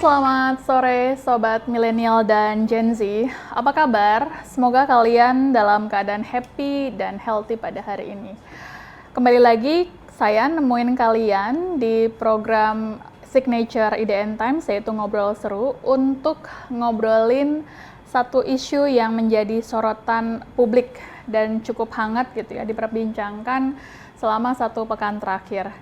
Selamat sore Sobat Milenial dan Gen Z. Apa kabar? Semoga kalian dalam keadaan happy dan healthy pada hari ini. Kembali lagi, saya nemuin kalian di program Signature IDN Times, yaitu Ngobrol Seru, untuk ngobrolin satu isu yang menjadi sorotan publik dan cukup hangat gitu ya, diperbincangkan selama satu pekan terakhir.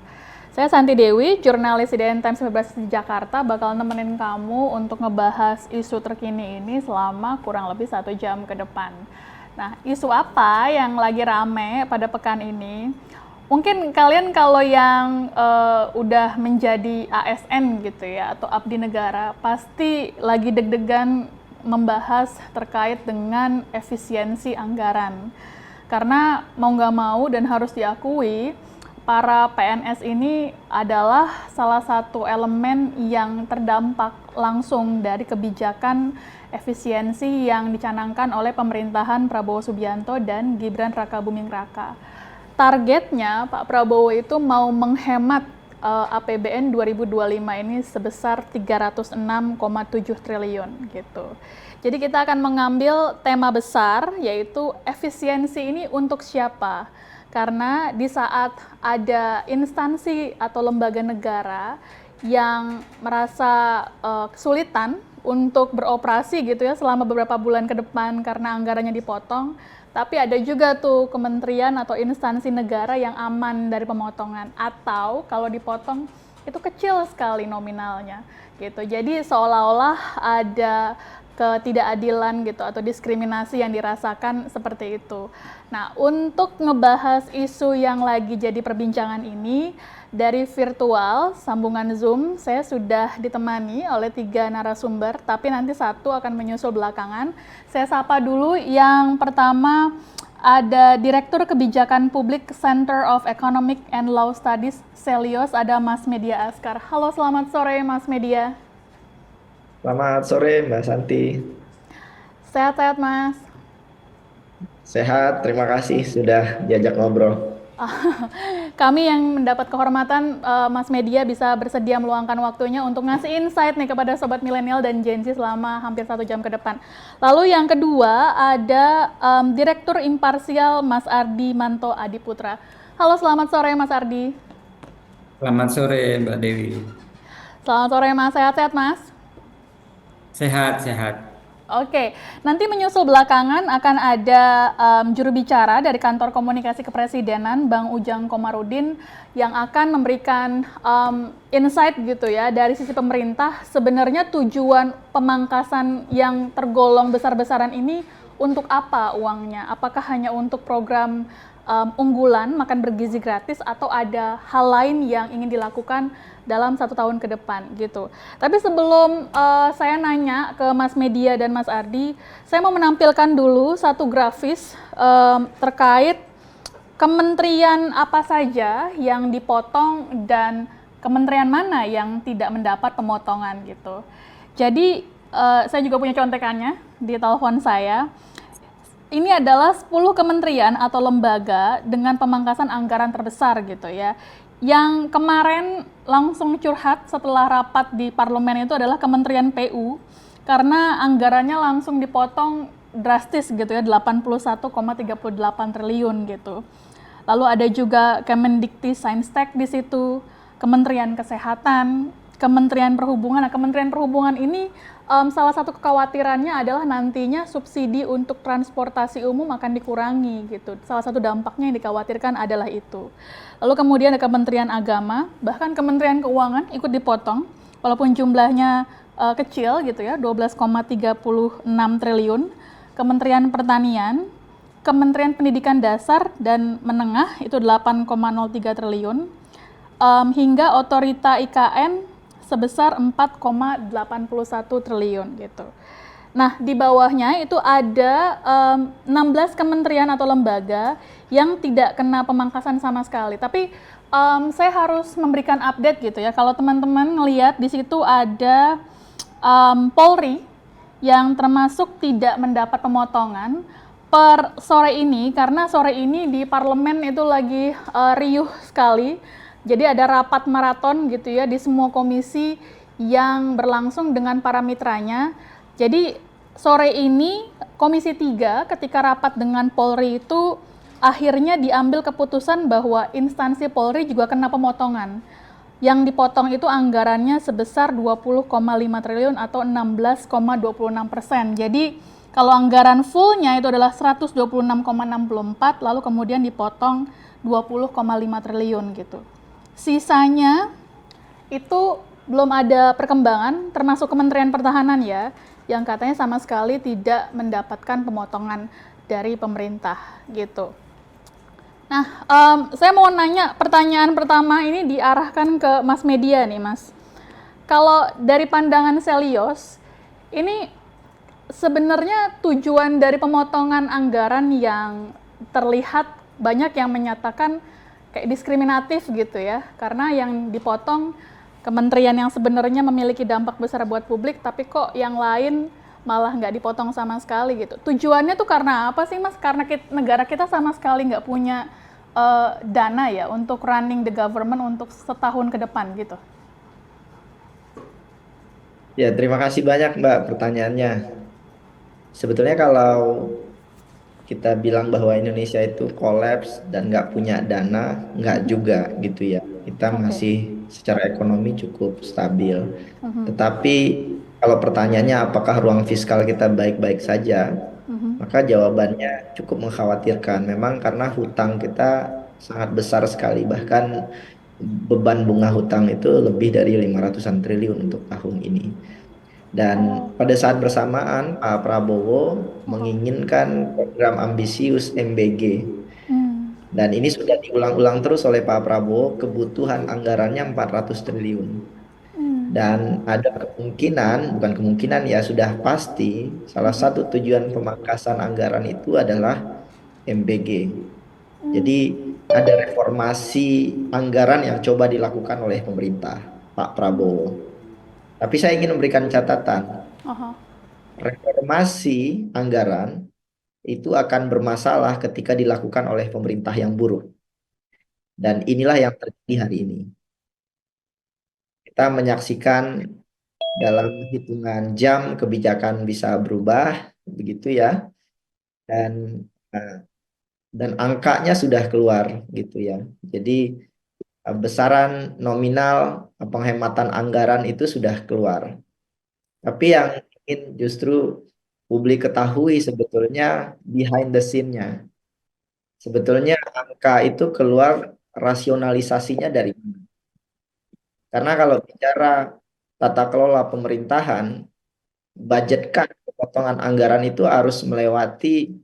Saya Santi Dewi, jurnalis IDN Times berbasis di Jakarta, bakal nemenin kamu untuk ngebahas isu terkini ini selama kurang lebih 1 jam ke depan. Nah, isu apa yang lagi rame pada pekan ini? Mungkin kalian kalau yang udah menjadi ASN gitu ya, atau abdi negara, pasti lagi deg-degan membahas terkait dengan efisiensi anggaran. Karena mau nggak mau dan harus diakui, para PNS ini adalah salah satu elemen yang terdampak langsung dari kebijakan efisiensi yang dicanangkan oleh pemerintahan Prabowo Subianto dan Gibran Rakabuming Raka. Targetnya Pak Prabowo itu mau menghemat APBN 2025 ini sebesar 306,7 triliun gitu. Jadi kita akan mengambil tema besar, yaitu efisiensi ini untuk siapa? Karena di saat ada instansi atau lembaga negara yang merasa kesulitan untuk beroperasi gitu ya selama beberapa bulan ke depan karena anggarannya dipotong, tapi ada juga tuh kementerian atau instansi negara yang aman dari pemotongan, atau kalau dipotong itu kecil sekali nominalnya gitu. Jadi seolah-olah ada ketidakadilan gitu atau diskriminasi yang dirasakan seperti itu. Nah, untuk ngebahas isu yang lagi jadi perbincangan ini, dari virtual sambungan Zoom saya sudah ditemani oleh 3 narasumber, tapi nanti satu akan menyusul belakangan. Saya sapa dulu yang pertama, ada Direktur Kebijakan Publik Center of Economic and Law Studies Selios, ada Mas Media Askar. Halo, selamat sore Mas Media. Selamat sore Mbak Santi. Sehat-sehat Mas? Sehat, terima kasih sudah diajak ngobrol. Kami yang mendapat kehormatan Mas Media bisa bersedia meluangkan waktunya untuk ngasih insight nih kepada Sobat Milenial dan Gen Z selama hampir 1 jam ke depan. Lalu yang kedua ada Direktur Imparsial Mas Ardi Manto Adiputra. Halo, selamat sore Mas Ardi. Selamat sore Mbak Dewi. Selamat sore Mas, sehat-sehat Mas? Sehat. Oke, nanti menyusul belakangan akan ada juru bicara dari Kantor Komunikasi Kepresidenan, Bang Ujang Komarudin, yang akan memberikan insight gitu ya dari sisi pemerintah. Sebenarnya tujuan pemangkasan yang tergolong besar-besaran ini untuk apa uangnya? Apakah hanya untuk program unggulan makan bergizi gratis, atau ada hal lain yang ingin dilakukan dalam 1 tahun ke depan gitu. Tapi sebelum saya nanya ke Mas Media dan Mas Ardi, saya mau menampilkan dulu satu grafis terkait kementerian apa saja yang dipotong dan kementerian mana yang tidak mendapat pemotongan gitu. Jadi saya juga punya contekannya di telepon saya. Ini adalah 10 kementerian atau lembaga dengan pemangkasan anggaran terbesar gitu ya. Yang kemarin langsung curhat setelah rapat di parlemen itu adalah Kementerian PU, karena anggarannya langsung dipotong drastis gitu ya, 81,38 triliun gitu. Lalu ada juga Kemendikti Saintek di situ, Kementerian Kesehatan, Kementerian Perhubungan. Nah, Kementerian Perhubungan ini salah satu kekhawatirannya adalah nantinya subsidi untuk transportasi umum akan dikurangi gitu. Salah satu dampaknya yang dikhawatirkan adalah itu. Lalu kemudian ada Kementerian Agama, bahkan Kementerian Keuangan ikut dipotong, walaupun jumlahnya kecil gitu ya, 12,36 triliun. Kementerian Pertanian, Kementerian Pendidikan Dasar dan Menengah itu 8,03 triliun, hingga Otorita IKN sebesar 4,81 triliun gitu. Nah, di bawahnya itu ada 16 kementerian atau lembaga yang tidak kena pemangkasan sama sekali. Tapi saya harus memberikan update gitu ya. Kalau teman-teman ngelihat di situ ada Polri yang termasuk tidak mendapat pemotongan per sore ini, karena sore ini di parlemen itu lagi riuh sekali. Jadi ada rapat maraton gitu ya di semua komisi yang berlangsung dengan para mitranya. Jadi sore ini Komisi 3 ketika rapat dengan Polri itu akhirnya diambil keputusan bahwa instansi Polri juga kena pemotongan. Yang dipotong itu anggarannya sebesar 20,5 triliun atau 16,26%. Jadi kalau anggaran fullnya itu adalah 126,64, lalu kemudian dipotong 20,5 triliun gitu. Sisanya itu belum ada perkembangan, termasuk Kementerian Pertahanan ya, yang katanya sama sekali tidak mendapatkan pemotongan dari pemerintah gitu. Nah, saya mau nanya pertanyaan pertama ini diarahkan ke Mas Media nih, Mas. Kalau dari pandangan Selyos, ini sebenarnya tujuan dari pemotongan anggaran yang terlihat banyak yang menyatakan kayak diskriminatif gitu ya, karena yang dipotong kementerian yang sebenarnya memiliki dampak besar buat publik, tapi kok yang lain malah nggak dipotong sama sekali gitu. Tujuannya tuh karena apa sih Mas? Karena negara kita sama sekali nggak punya dana ya untuk running the government untuk setahun ke depan gitu. Ya, terima kasih banyak Mbak pertanyaannya. Sebetulnya kalau kita bilang bahwa Indonesia itu kolaps dan nggak punya dana, nggak juga gitu ya. Kita Oke. masih secara ekonomi cukup stabil. Tetapi kalau pertanyaannya apakah ruang fiskal kita baik-baik saja, maka jawabannya cukup mengkhawatirkan. Memang karena hutang kita sangat besar sekali, bahkan beban bunga hutang itu lebih dari 500-an triliun untuk tahun ini. Dan pada saat bersamaan Pak Prabowo menginginkan program ambisius MBG. Dan ini sudah diulang-ulang terus oleh Pak Prabowo, kebutuhan anggarannya 400 triliun. Dan ada kemungkinan, bukan kemungkinan ya, sudah pasti salah satu tujuan pemangkasan anggaran itu adalah MBG. Jadi ada reformasi anggaran yang coba dilakukan oleh pemerintah Pak Prabowo. Tapi saya ingin memberikan catatan, reformasi anggaran itu akan bermasalah ketika dilakukan oleh pemerintah yang buruk. Dan inilah yang terjadi hari ini. Kita menyaksikan dalam hitungan jam kebijakan bisa berubah, begitu ya. Dan angkanya sudah keluar gitu ya. Jadi besaran nominal penghematan anggaran itu sudah keluar. Tapi yang ingin justru publik ketahui sebetulnya behind the scene-nya. Sebetulnya angka itu keluar rasionalisasinya dari mana? Karena kalau bicara tata kelola pemerintahan, budgetkan potongan anggaran itu harus melewati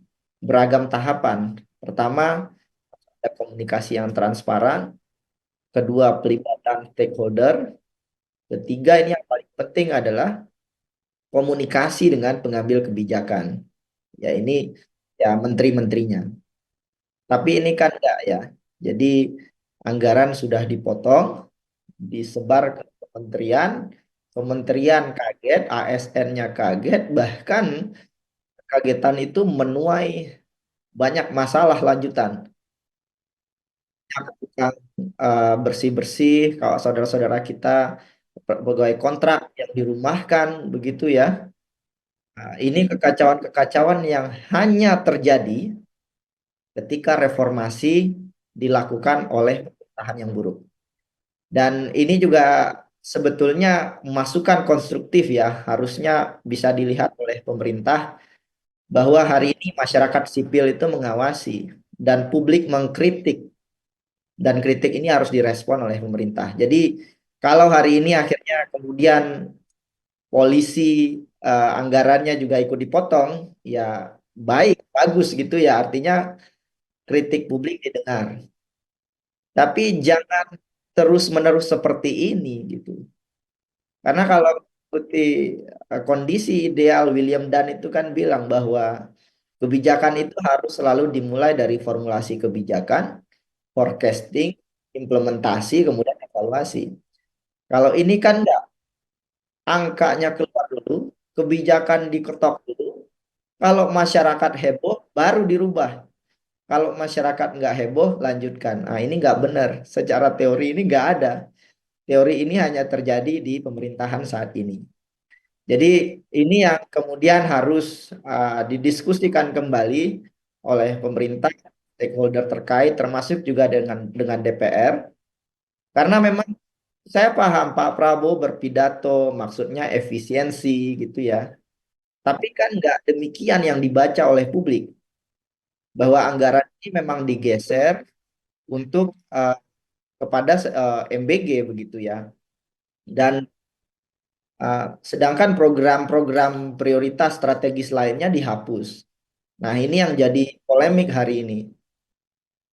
beragam tahapan. Pertama, ada komunikasi yang transparan. Kedua, pelibatan stakeholder. Ketiga, ini yang paling penting adalah komunikasi dengan pengambil kebijakan. Ya ini ya menteri-menterinya. Tapi ini kan enggak ya. Jadi anggaran sudah dipotong, disebar ke kementerian, kementerian kaget, ASN-nya kaget, bahkan kagetan itu menuai banyak masalah lanjutan. Tukang bersih-bersih, kalau saudara-saudara kita pegawai kontrak yang dirumahkan, begitu ya. Nah, ini kekacauan-kekacauan yang hanya terjadi ketika reformasi dilakukan oleh pemerintahan yang buruk. Dan ini juga sebetulnya masukan konstruktif ya, harusnya bisa dilihat oleh pemerintah bahwa hari ini masyarakat sipil itu mengawasi dan publik mengkritik. Dan kritik ini harus direspon oleh pemerintah. Jadi kalau hari ini akhirnya kemudian polisi anggarannya juga ikut dipotong, ya baik, bagus gitu ya, artinya kritik publik didengar. Tapi jangan terus-menerus seperti ini gitu. Karena kalau mengikuti kondisi ideal, William Dunn itu kan bilang bahwa kebijakan itu harus selalu dimulai dari formulasi kebijakan, forecasting, implementasi, kemudian evaluasi. Kalau ini kan enggak, angkanya keluar dulu, kebijakan diketok dulu. Kalau masyarakat heboh, baru dirubah. Kalau masyarakat nggak heboh, lanjutkan. Nah, ini nggak benar. Secara teori ini nggak ada. teori ini hanya terjadi di pemerintahan saat ini. Jadi ini yang kemudian harus didiskusikan kembali oleh pemerintah, stakeholder terkait, termasuk juga dengan DPR. Karena memang saya paham Pak Prabowo berpidato, maksudnya efisiensi gitu ya. Tapi kan nggak demikian yang dibaca oleh publik, bahwa anggaran ini memang digeser untuk kepada MBG begitu ya. Dan sedangkan program-program prioritas strategis lainnya dihapus. Nah, ini yang jadi polemik hari ini.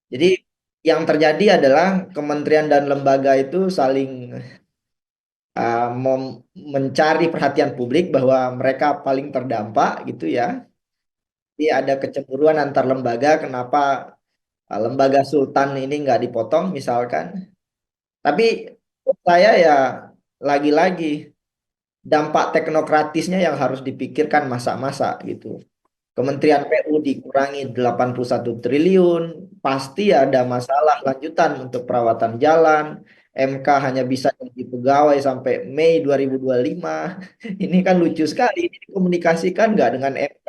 Jadi yang terjadi adalah kementerian dan lembaga itu saling mencari perhatian publik bahwa mereka paling terdampak gitu ya. Jadi ada kecemburuan antar lembaga, kenapa lembaga Sultan ini nggak dipotong misalkan. Tapi menurut saya ya lagi-lagi dampak teknokratisnya yang harus dipikirkan masa-masa gitu. Kementerian PU dikurangi 81 triliun, pasti ada masalah lanjutan untuk perawatan jalan. MK hanya bisa jadi pegawai sampai Mei 2025. Ini kan lucu sekali. Ini dikomunikasikan nggak dengan MK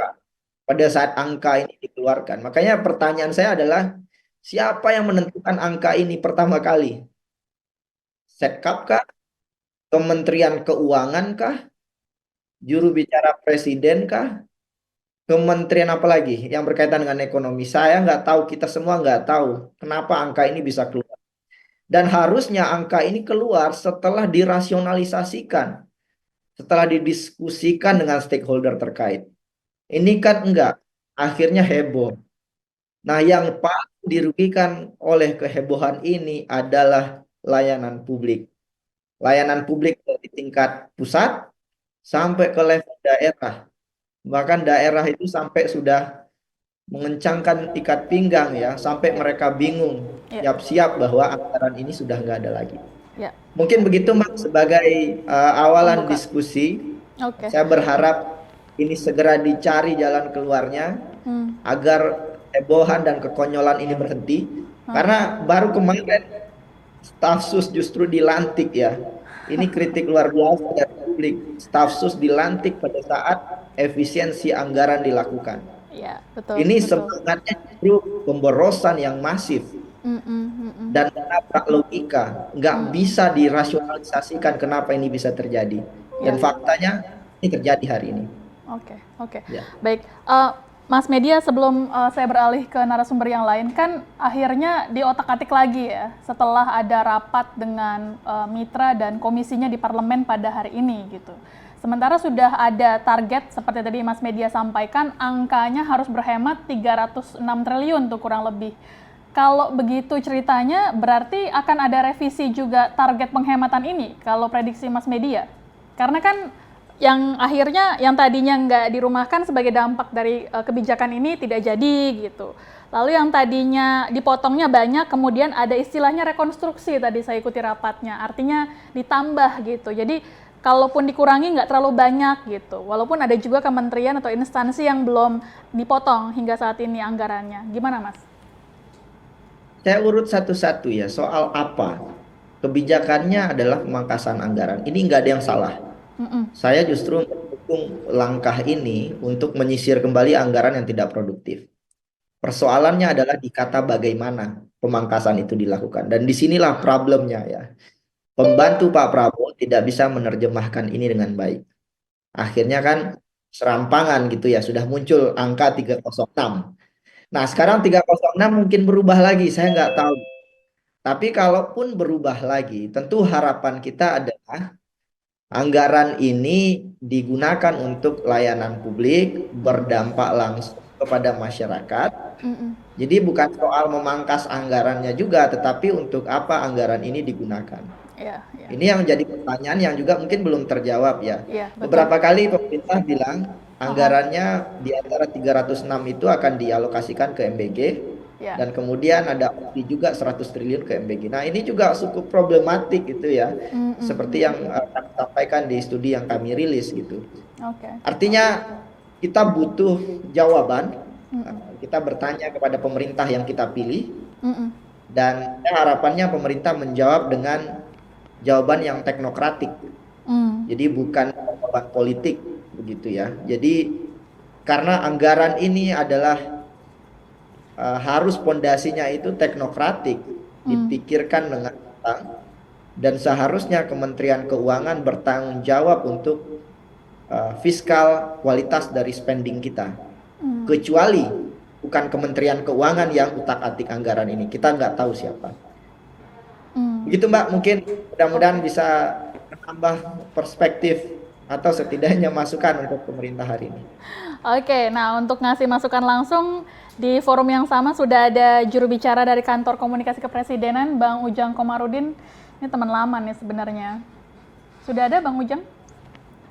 pada saat angka ini dikeluarkan. Makanya pertanyaan saya adalah, siapa yang menentukan angka ini pertama kali? Setkap kah? Kementerian Keuangan kah? Juru bicara Presiden kah? Kementerian apa lagi yang berkaitan dengan ekonomi? Saya nggak tahu, kita semua nggak tahu kenapa angka ini bisa keluar. Dan harusnya angka ini keluar setelah dirasionalisasikan, setelah didiskusikan dengan stakeholder terkait. Ini kan enggak, akhirnya heboh. Nah, yang paling dirugikan oleh kehebohan ini adalah layanan publik. Layanan publik dari tingkat pusat sampai ke level daerah. Bahkan daerah itu sampai sudah mengencangkan ikat pinggang ya, sampai mereka bingung, Ya, siap-siap bahwa anggaran ini sudah nggak ada lagi. ya, Mungkin begitu Mas, sebagai awalan pembuka. diskusi. Oke. Saya berharap ini segera dicari jalan keluarnya Hmm. agar hebohan dan kekonyolan ini berhenti. Karena baru kemarin staf sus justru dilantik ya. Ini kritik luar biasa dari publik. Staf sus dilantik pada saat efisiensi anggaran dilakukan. Ya, betul, Ini betul. semangatnya justru pemborosan yang masif Mm, mm, mm, mm. dan menabrak logika. Nggak bisa dirasionalisasikan kenapa ini bisa terjadi. Dan Ya. faktanya ini terjadi hari ini. Oke, oke. Ya. Baik, Mas Media, sebelum saya beralih ke narasumber yang lain, kan akhirnya diotak-atik lagi ya, setelah ada rapat dengan mitra dan komisinya di parlemen pada hari ini gitu. Sementara sudah ada target, seperti tadi Mas Media sampaikan, angkanya harus berhemat 306 triliun tuh kurang lebih. Kalau begitu ceritanya, berarti akan ada revisi juga target penghematan ini, kalau prediksi Mas Media. Karena kan yang akhirnya yang tadinya nggak dirumahkan sebagai dampak dari kebijakan ini tidak jadi gitu. Lalu yang tadinya dipotongnya banyak, kemudian ada istilahnya rekonstruksi tadi saya ikuti rapatnya, artinya ditambah gitu. Jadi kalaupun dikurangi nggak terlalu banyak gitu. Walaupun ada juga kementerian atau instansi yang belum dipotong hingga saat ini anggarannya. Gimana Mas? Saya urut satu-satu ya, soal apa? Kebijakannya adalah pemangkasan anggaran. Ini nggak ada yang salah. Mm-mm. Saya justru mendukung langkah ini untuk menyisir kembali anggaran yang tidak produktif. Persoalannya adalah di kata bagaimana pemangkasan itu dilakukan. Dan disinilah problemnya ya. Pembantu Pak Prabowo tidak bisa menerjemahkan ini dengan baik. Akhirnya kan serampangan gitu ya, sudah muncul angka 306. Nah, sekarang 306 mungkin berubah lagi, saya nggak tahu. Tapi kalaupun berubah lagi, tentu harapan kita adalah anggaran ini digunakan untuk layanan publik, berdampak langsung kepada masyarakat. Mm-mm. Jadi bukan soal memangkas anggarannya juga, tetapi untuk apa anggaran ini digunakan. Ya, ya, Ini yang menjadi pertanyaan yang juga mungkin belum terjawab ya. ya, betul. Beberapa kali pemerintah bilang anggarannya di antara 306 itu akan dialokasikan ke MBG. Ya. Dan kemudian ada opsi juga 100 triliun ke MBG. Nah ini juga cukup problematik gitu ya. Mm-mm. Seperti yang kami sampaikan di studi yang kami rilis gitu. Oke. Artinya kita butuh jawaban. Kita bertanya kepada pemerintah yang kita pilih. Mm-mm. Dan harapannya pemerintah menjawab dengan jawaban yang teknokratik. Hmm. Jadi bukan jawaban politik begitu ya. Jadi karena anggaran ini adalah harus pondasinya itu teknokratik, Hmm. dipikirkan dengan matang, dan seharusnya Kementerian Keuangan bertanggung jawab untuk fiskal kualitas dari spending kita. Hmm. Kecuali bukan Kementerian Keuangan yang utak-atik anggaran ini, kita nggak tahu siapa. Hmm. Begitu Mbak, mungkin mudah-mudahan Oke. bisa menambah perspektif atau setidaknya masukan untuk pemerintah hari ini. Oke, nah untuk ngasih masukan langsung di forum yang sama sudah ada juru bicara dari Kantor Komunikasi Kepresidenan, Bang Ujang Komarudin. Ini teman lama nih sebenarnya. Sudah ada Bang Ujang?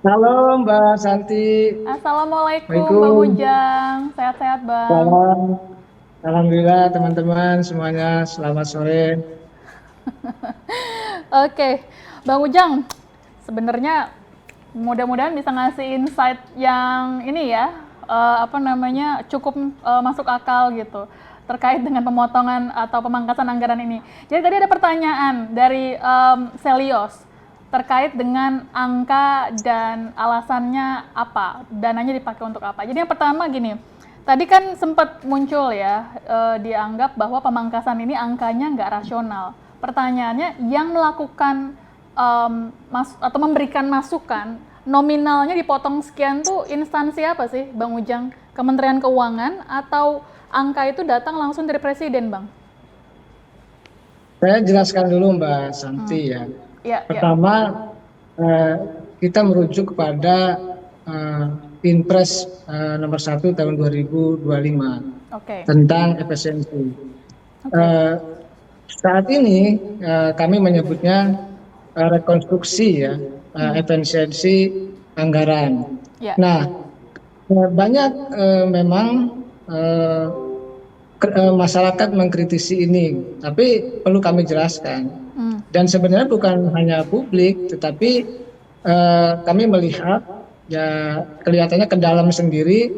Halo Mbak Santi, Assalamualaikum Bang Assalamualaikum. Ujang, sehat-sehat Bang. Salam. Alhamdulillah teman-teman semuanya selamat sore. Oke, Bang Ujang, sebenarnya mudah-mudahan bisa ngasih insight yang ini ya, cukup masuk akal gitu terkait dengan pemotongan atau pemangkasan anggaran ini. Jadi tadi ada pertanyaan dari Selios terkait dengan angka dan alasannya apa, dananya dipakai untuk apa. Jadi yang pertama gini, tadi kan sempat muncul ya, dianggap bahwa pemangkasan ini angkanya nggak rasional. Pertanyaannya, yang melakukan atau memberikan masukan nominalnya dipotong sekian tuh instansi apa sih, Bang Ujang? Kementerian Keuangan atau angka itu datang langsung dari Presiden, Bang? Saya jelaskan dulu Mbak Santi ya. Ya, ya. Pertama kita merujuk kepada Inpres nomor 1 tahun 2025 Oke. tentang efisiensi. Oke. Saat ini kami menyebutnya rekonstruksi ya, efisiensi anggaran. Ya. Nah, banyak memang masyarakat mengkritisi ini, tapi perlu kami jelaskan. Dan sebenarnya bukan hanya publik, tetapi kami melihat ya kelihatannya ke dalam sendiri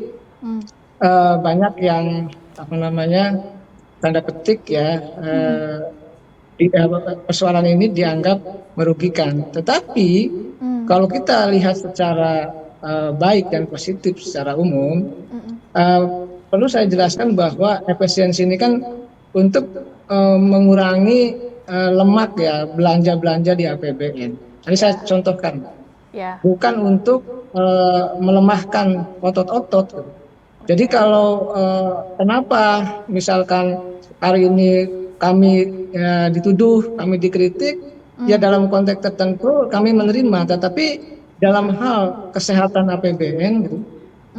banyak yang tanda petik ya persoalan ini dianggap merugikan. Tetapi kalau kita lihat secara baik dan positif secara umum, perlu saya jelaskan bahwa efisiensi ini kan untuk mengurangi lemak ya belanja-belanja di APBN. Jadi saya contohkan, bukan untuk melemahkan otot-otot. Jadi kalau kenapa misalkan hari ini kami dituduh, kami dikritik, ya dalam konteks tertentu kami menerima, tetapi dalam hal kesehatan APBN gitu,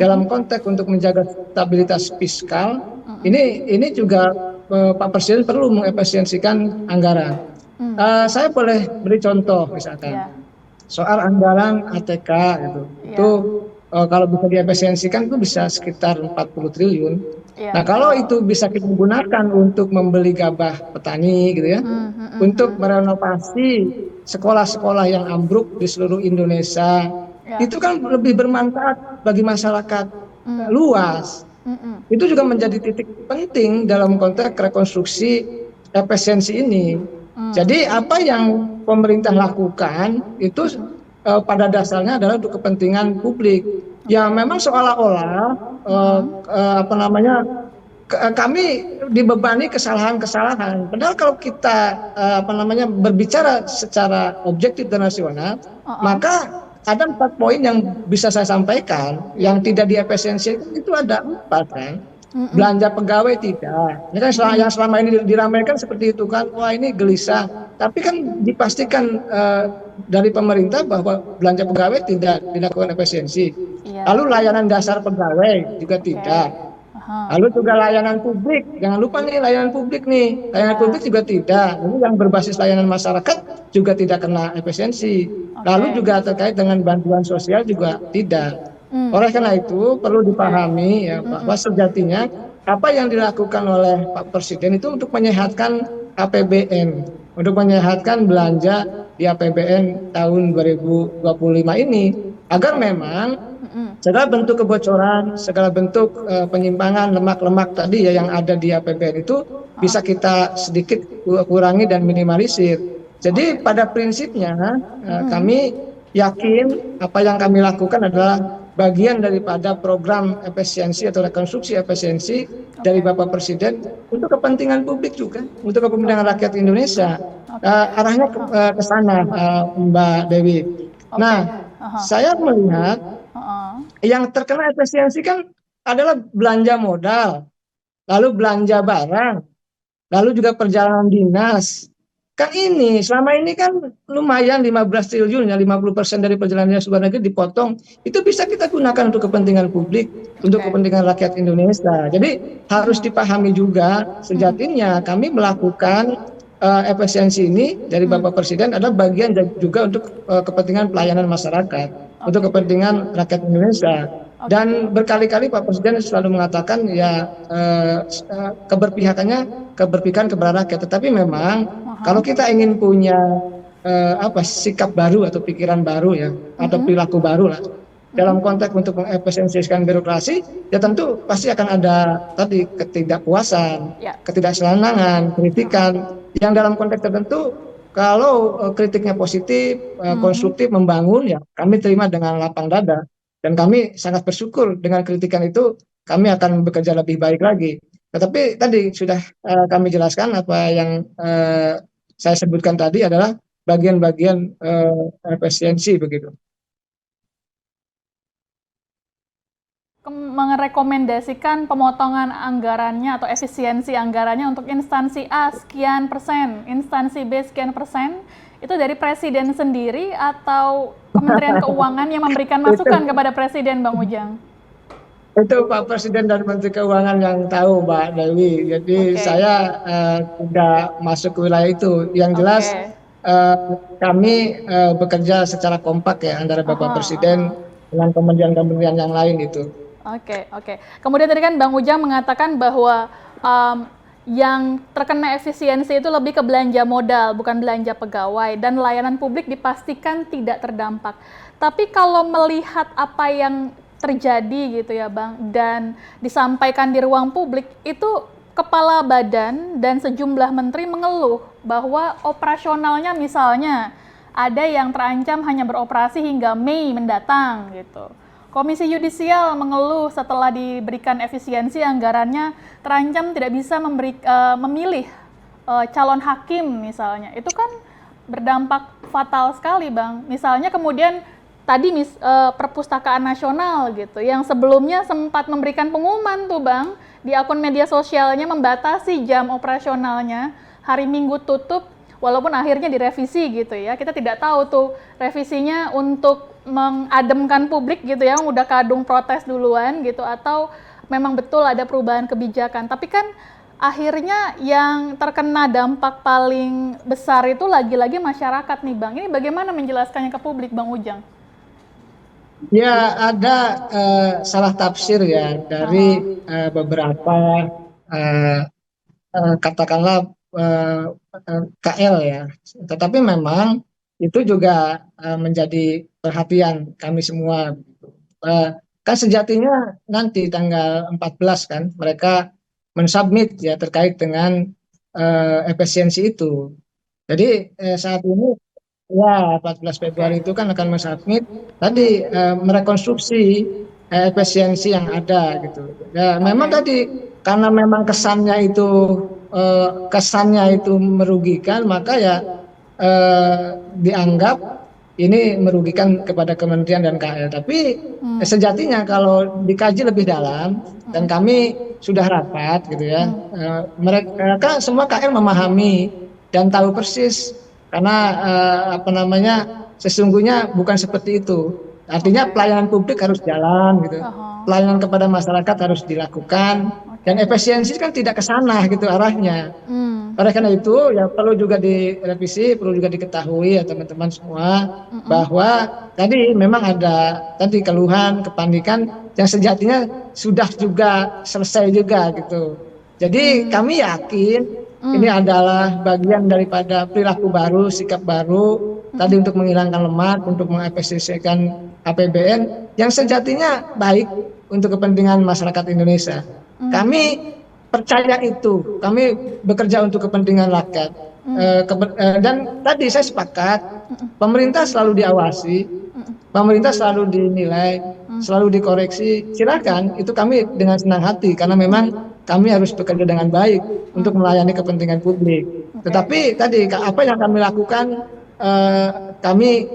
dalam konteks untuk menjaga stabilitas fiskal, ini juga Pak Presiden perlu mengefisiensikan anggaran. Saya boleh beri contoh misalkan soal anggaran ATK gitu. Itu kalau bisa diefisiensikan itu bisa sekitar 40 triliun. Nah kalau itu bisa kita gunakan untuk membeli gabah petani gitu ya, untuk merenovasi sekolah-sekolah yang ambruk di seluruh Indonesia, itu kan lebih bermanfaat bagi masyarakat luas. Itu juga menjadi titik penting dalam konteks rekonstruksi efisiensi ini. Jadi apa yang pemerintah lakukan itu pada dasarnya adalah untuk kepentingan publik. Ya memang seolah-olah kami dibebani kesalahan-kesalahan. Padahal kalau kita berbicara secara objektif dan rasional, maka ada 4 poin yang bisa saya sampaikan yang tidak diefisiensikan itu ada 4 kan. Belanja pegawai tidak. Ini kan yang selama ini diramaikan seperti itu kan. Wah ini gelisah. Tapi kan dipastikan dari pemerintah bahwa belanja pegawai tidak dilakukan efisiensi. Lalu layanan dasar pegawai juga tidak. Lalu juga layanan publik. Jangan lupa nih layanan publik nih. Layanan publik juga tidak. Ini yang berbasis layanan masyarakat juga tidak kena efisiensi. Lalu juga terkait dengan bantuan sosial juga tidak. Oleh karena itu perlu dipahami ya bahwa sejatinya apa yang dilakukan oleh Pak Presiden itu untuk menyehatkan APBN, untuk menyehatkan belanja di APBN tahun 2025 ini agar memang segala bentuk kebocoran, segala bentuk penyimpangan lemak-lemak tadi ya yang ada di APBN itu bisa kita sedikit kurangi dan minimalisir. Jadi pada prinsipnya kami yakin apa yang kami lakukan adalah bagian daripada program efisiensi atau rekonstruksi efisiensi dari Bapak Presiden untuk kepentingan publik juga, untuk kepentingan rakyat Indonesia. Arahnya ke sana, Mbak Dewi. Nah, saya melihat yang terkena efisiensi kan adalah belanja modal, lalu belanja barang, lalu juga perjalanan dinas. Kan ini selama ini kan lumayan 15 triliun ya, 50% dari perjalanan dinas luar negeri dipotong. Itu bisa kita gunakan untuk kepentingan publik, untuk kepentingan rakyat Indonesia. Jadi harus dipahami juga sejatinya kami melakukan efisiensi ini dari Bapak Presiden adalah bagian juga untuk kepentingan pelayanan masyarakat, untuk kepentingan rakyat Indonesia. Dan berkali-kali Pak Presiden selalu mengatakan ya keberpihakan kepada rakyat. Tetapi memang kalau kita ingin punya sikap baru atau pikiran baru ya, atau perilaku baru lah dalam konteks untuk mengefisiensikan birokrasi, ya tentu pasti akan ada tadi ketidakpuasan, ketidaksenangan, kritikan yang dalam konteks tertentu. Kalau kritiknya positif, konstruktif, membangun, ya kami terima dengan lapang dada. Dan kami sangat bersyukur dengan kritikan itu kami akan bekerja lebih baik lagi. Tetapi tadi sudah kami jelaskan apa yang saya sebutkan tadi adalah bagian-bagian efisiensi begitu. Merekomendasikan pemotongan anggarannya atau efisiensi anggarannya untuk instansi A sekian persen, instansi B sekian persen, itu dari Presiden sendiri atau Kementerian Keuangan yang memberikan masukan kepada Presiden, Bang Ujang? Itu Pak Presiden dan Menteri Keuangan yang tahu, Mbak Dewi. Jadi saya tidak masuk ke wilayah itu. Yang jelas kami bekerja secara kompak ya antara Bapak Presiden dengan kementerian-kementerian yang lain itu. Oke. Kemudian tadi kan Bang Ujang mengatakan bahwa yang terkena efisiensi itu lebih ke belanja modal, bukan belanja pegawai, dan layanan publik dipastikan tidak terdampak. Tapi kalau melihat apa yang terjadi gitu ya Bang, dan disampaikan di ruang publik, itu kepala badan dan sejumlah menteri mengeluh bahwa operasionalnya misalnya ada yang terancam hanya beroperasi hingga Mei mendatang gitu. Komisi Yudisial mengeluh setelah diberikan efisiensi anggarannya terancam tidak bisa memilih calon hakim misalnya. Itu kan berdampak fatal sekali Bang. Misalnya kemudian tadi Perpustakaan Nasional gitu yang sebelumnya sempat memberikan pengumuman tuh Bang di akun media sosialnya membatasi jam operasionalnya, hari Minggu tutup walaupun akhirnya direvisi gitu ya. Kita tidak tahu tuh revisinya untuk mengademkan publik gitu ya, udah kadung protes duluan gitu atau memang betul ada perubahan kebijakan. Tapi kan akhirnya yang terkena dampak paling besar itu lagi-lagi masyarakat nih Bang. Ini bagaimana menjelaskannya ke publik Bang Ujang? Ya ada salah tafsir ya dari beberapa katakanlah KL ya. Tetapi memang itu juga menjadi perhatian kami semua. Kan sejatinya nanti tanggal 14 kan mereka mensubmit ya terkait dengan efisiensi itu. Jadi saat ini ya 14 Februari itu kan akan mensubmit tadi merekonstruksi efisiensi yang ada gitu. Ya memang tadi karena memang kesannya itu merugikan, maka ya dianggap ini merugikan kepada kementerian dan KL. Tapi sejatinya kalau dikaji lebih dalam dan kami sudah rapat gitu ya, mereka semua KL memahami dan tahu persis karena sesungguhnya bukan seperti itu. Artinya pelayanan publik harus jalan gitu, pelayanan kepada masyarakat harus dilakukan dan efisiensi kan tidak ke sana gitu arahnya. Oleh karena itu ya perlu juga direvisi, perlu juga diketahui ya teman-teman semua bahwa tadi memang ada tadi keluhan, kepanikan yang sejatinya sudah juga selesai juga gitu. Jadi kami yakin ini adalah bagian daripada perilaku baru, sikap baru tadi untuk menghilangkan lemak, untuk mengefisiensikan APBN yang sejatinya baik untuk kepentingan masyarakat Indonesia. Kami percaya itu, kami bekerja untuk kepentingan rakyat. Dan tadi saya sepakat, pemerintah selalu diawasi, pemerintah selalu dinilai, selalu dikoreksi. Silakan, itu kami dengan senang hati karena memang kami harus bekerja dengan baik untuk melayani kepentingan publik. Tetapi tadi apa yang kami lakukan, kami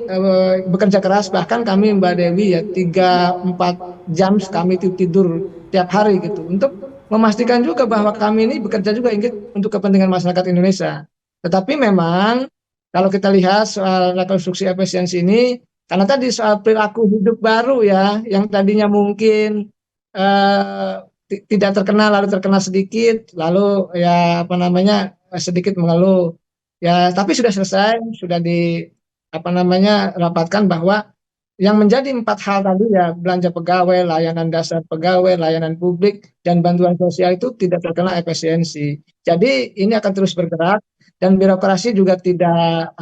bekerja keras, bahkan kami Mbak Dewi ya 3-4 jam kami tidur tiap hari gitu untuk memastikan juga bahwa kami ini bekerja juga untuk kepentingan masyarakat Indonesia. Tetapi memang kalau kita lihat soal rekonstruksi efisiensi ini, karena tadi soal perilaku hidup baru ya, yang tadinya mungkin tidak terkena lalu terkena sedikit, lalu ya apa namanya sedikit mengeluh, ya tapi sudah selesai, sudah rapatkan bahwa yang menjadi 4 hal tadi ya, belanja pegawai, layanan dasar pegawai, layanan publik, dan bantuan sosial itu tidak terkena efisiensi. Jadi ini akan terus bergerak dan birokrasi juga tidak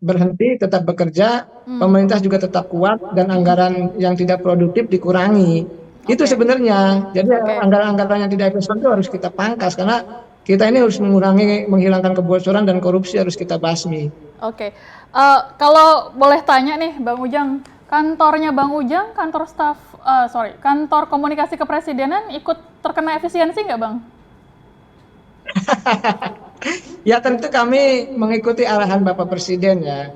berhenti, tetap bekerja, pemerintah juga tetap kuat dan anggaran yang tidak produktif dikurangi. Itu sebenarnya. Jadi anggaran-anggaran yang tidak efisien itu harus kita pangkas karena kita ini harus menghilangkan kebocoran dan korupsi harus kita basmi. Oke. Kalau boleh tanya nih Bang Ujang, kantornya Bang Ujang, kantor komunikasi kepresidenan ikut terkena efisiensi nggak Bang? Ya tentu kami mengikuti arahan Bapak Presiden ya,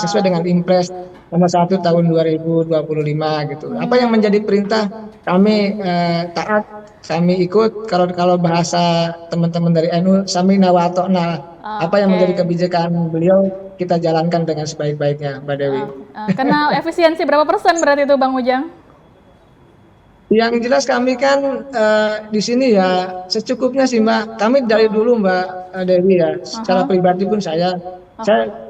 sesuai dengan Impres nomor 1 tahun 2025 gitu. Apa yang menjadi perintah kami taat, kami ikut. Kalau bahasa teman-teman dari NU, samina wa ata'na. Apa yang menjadi kebijakan beliau kita jalankan dengan sebaik-baiknya, Mbak Dewi. Kena efisiensi berapa persen berarti itu Bang Ujang? Yang jelas kami kan di sini ya secukupnya sih Mbak. Kami dari dulu Mbak Dewi ya, secara pribadi pun saya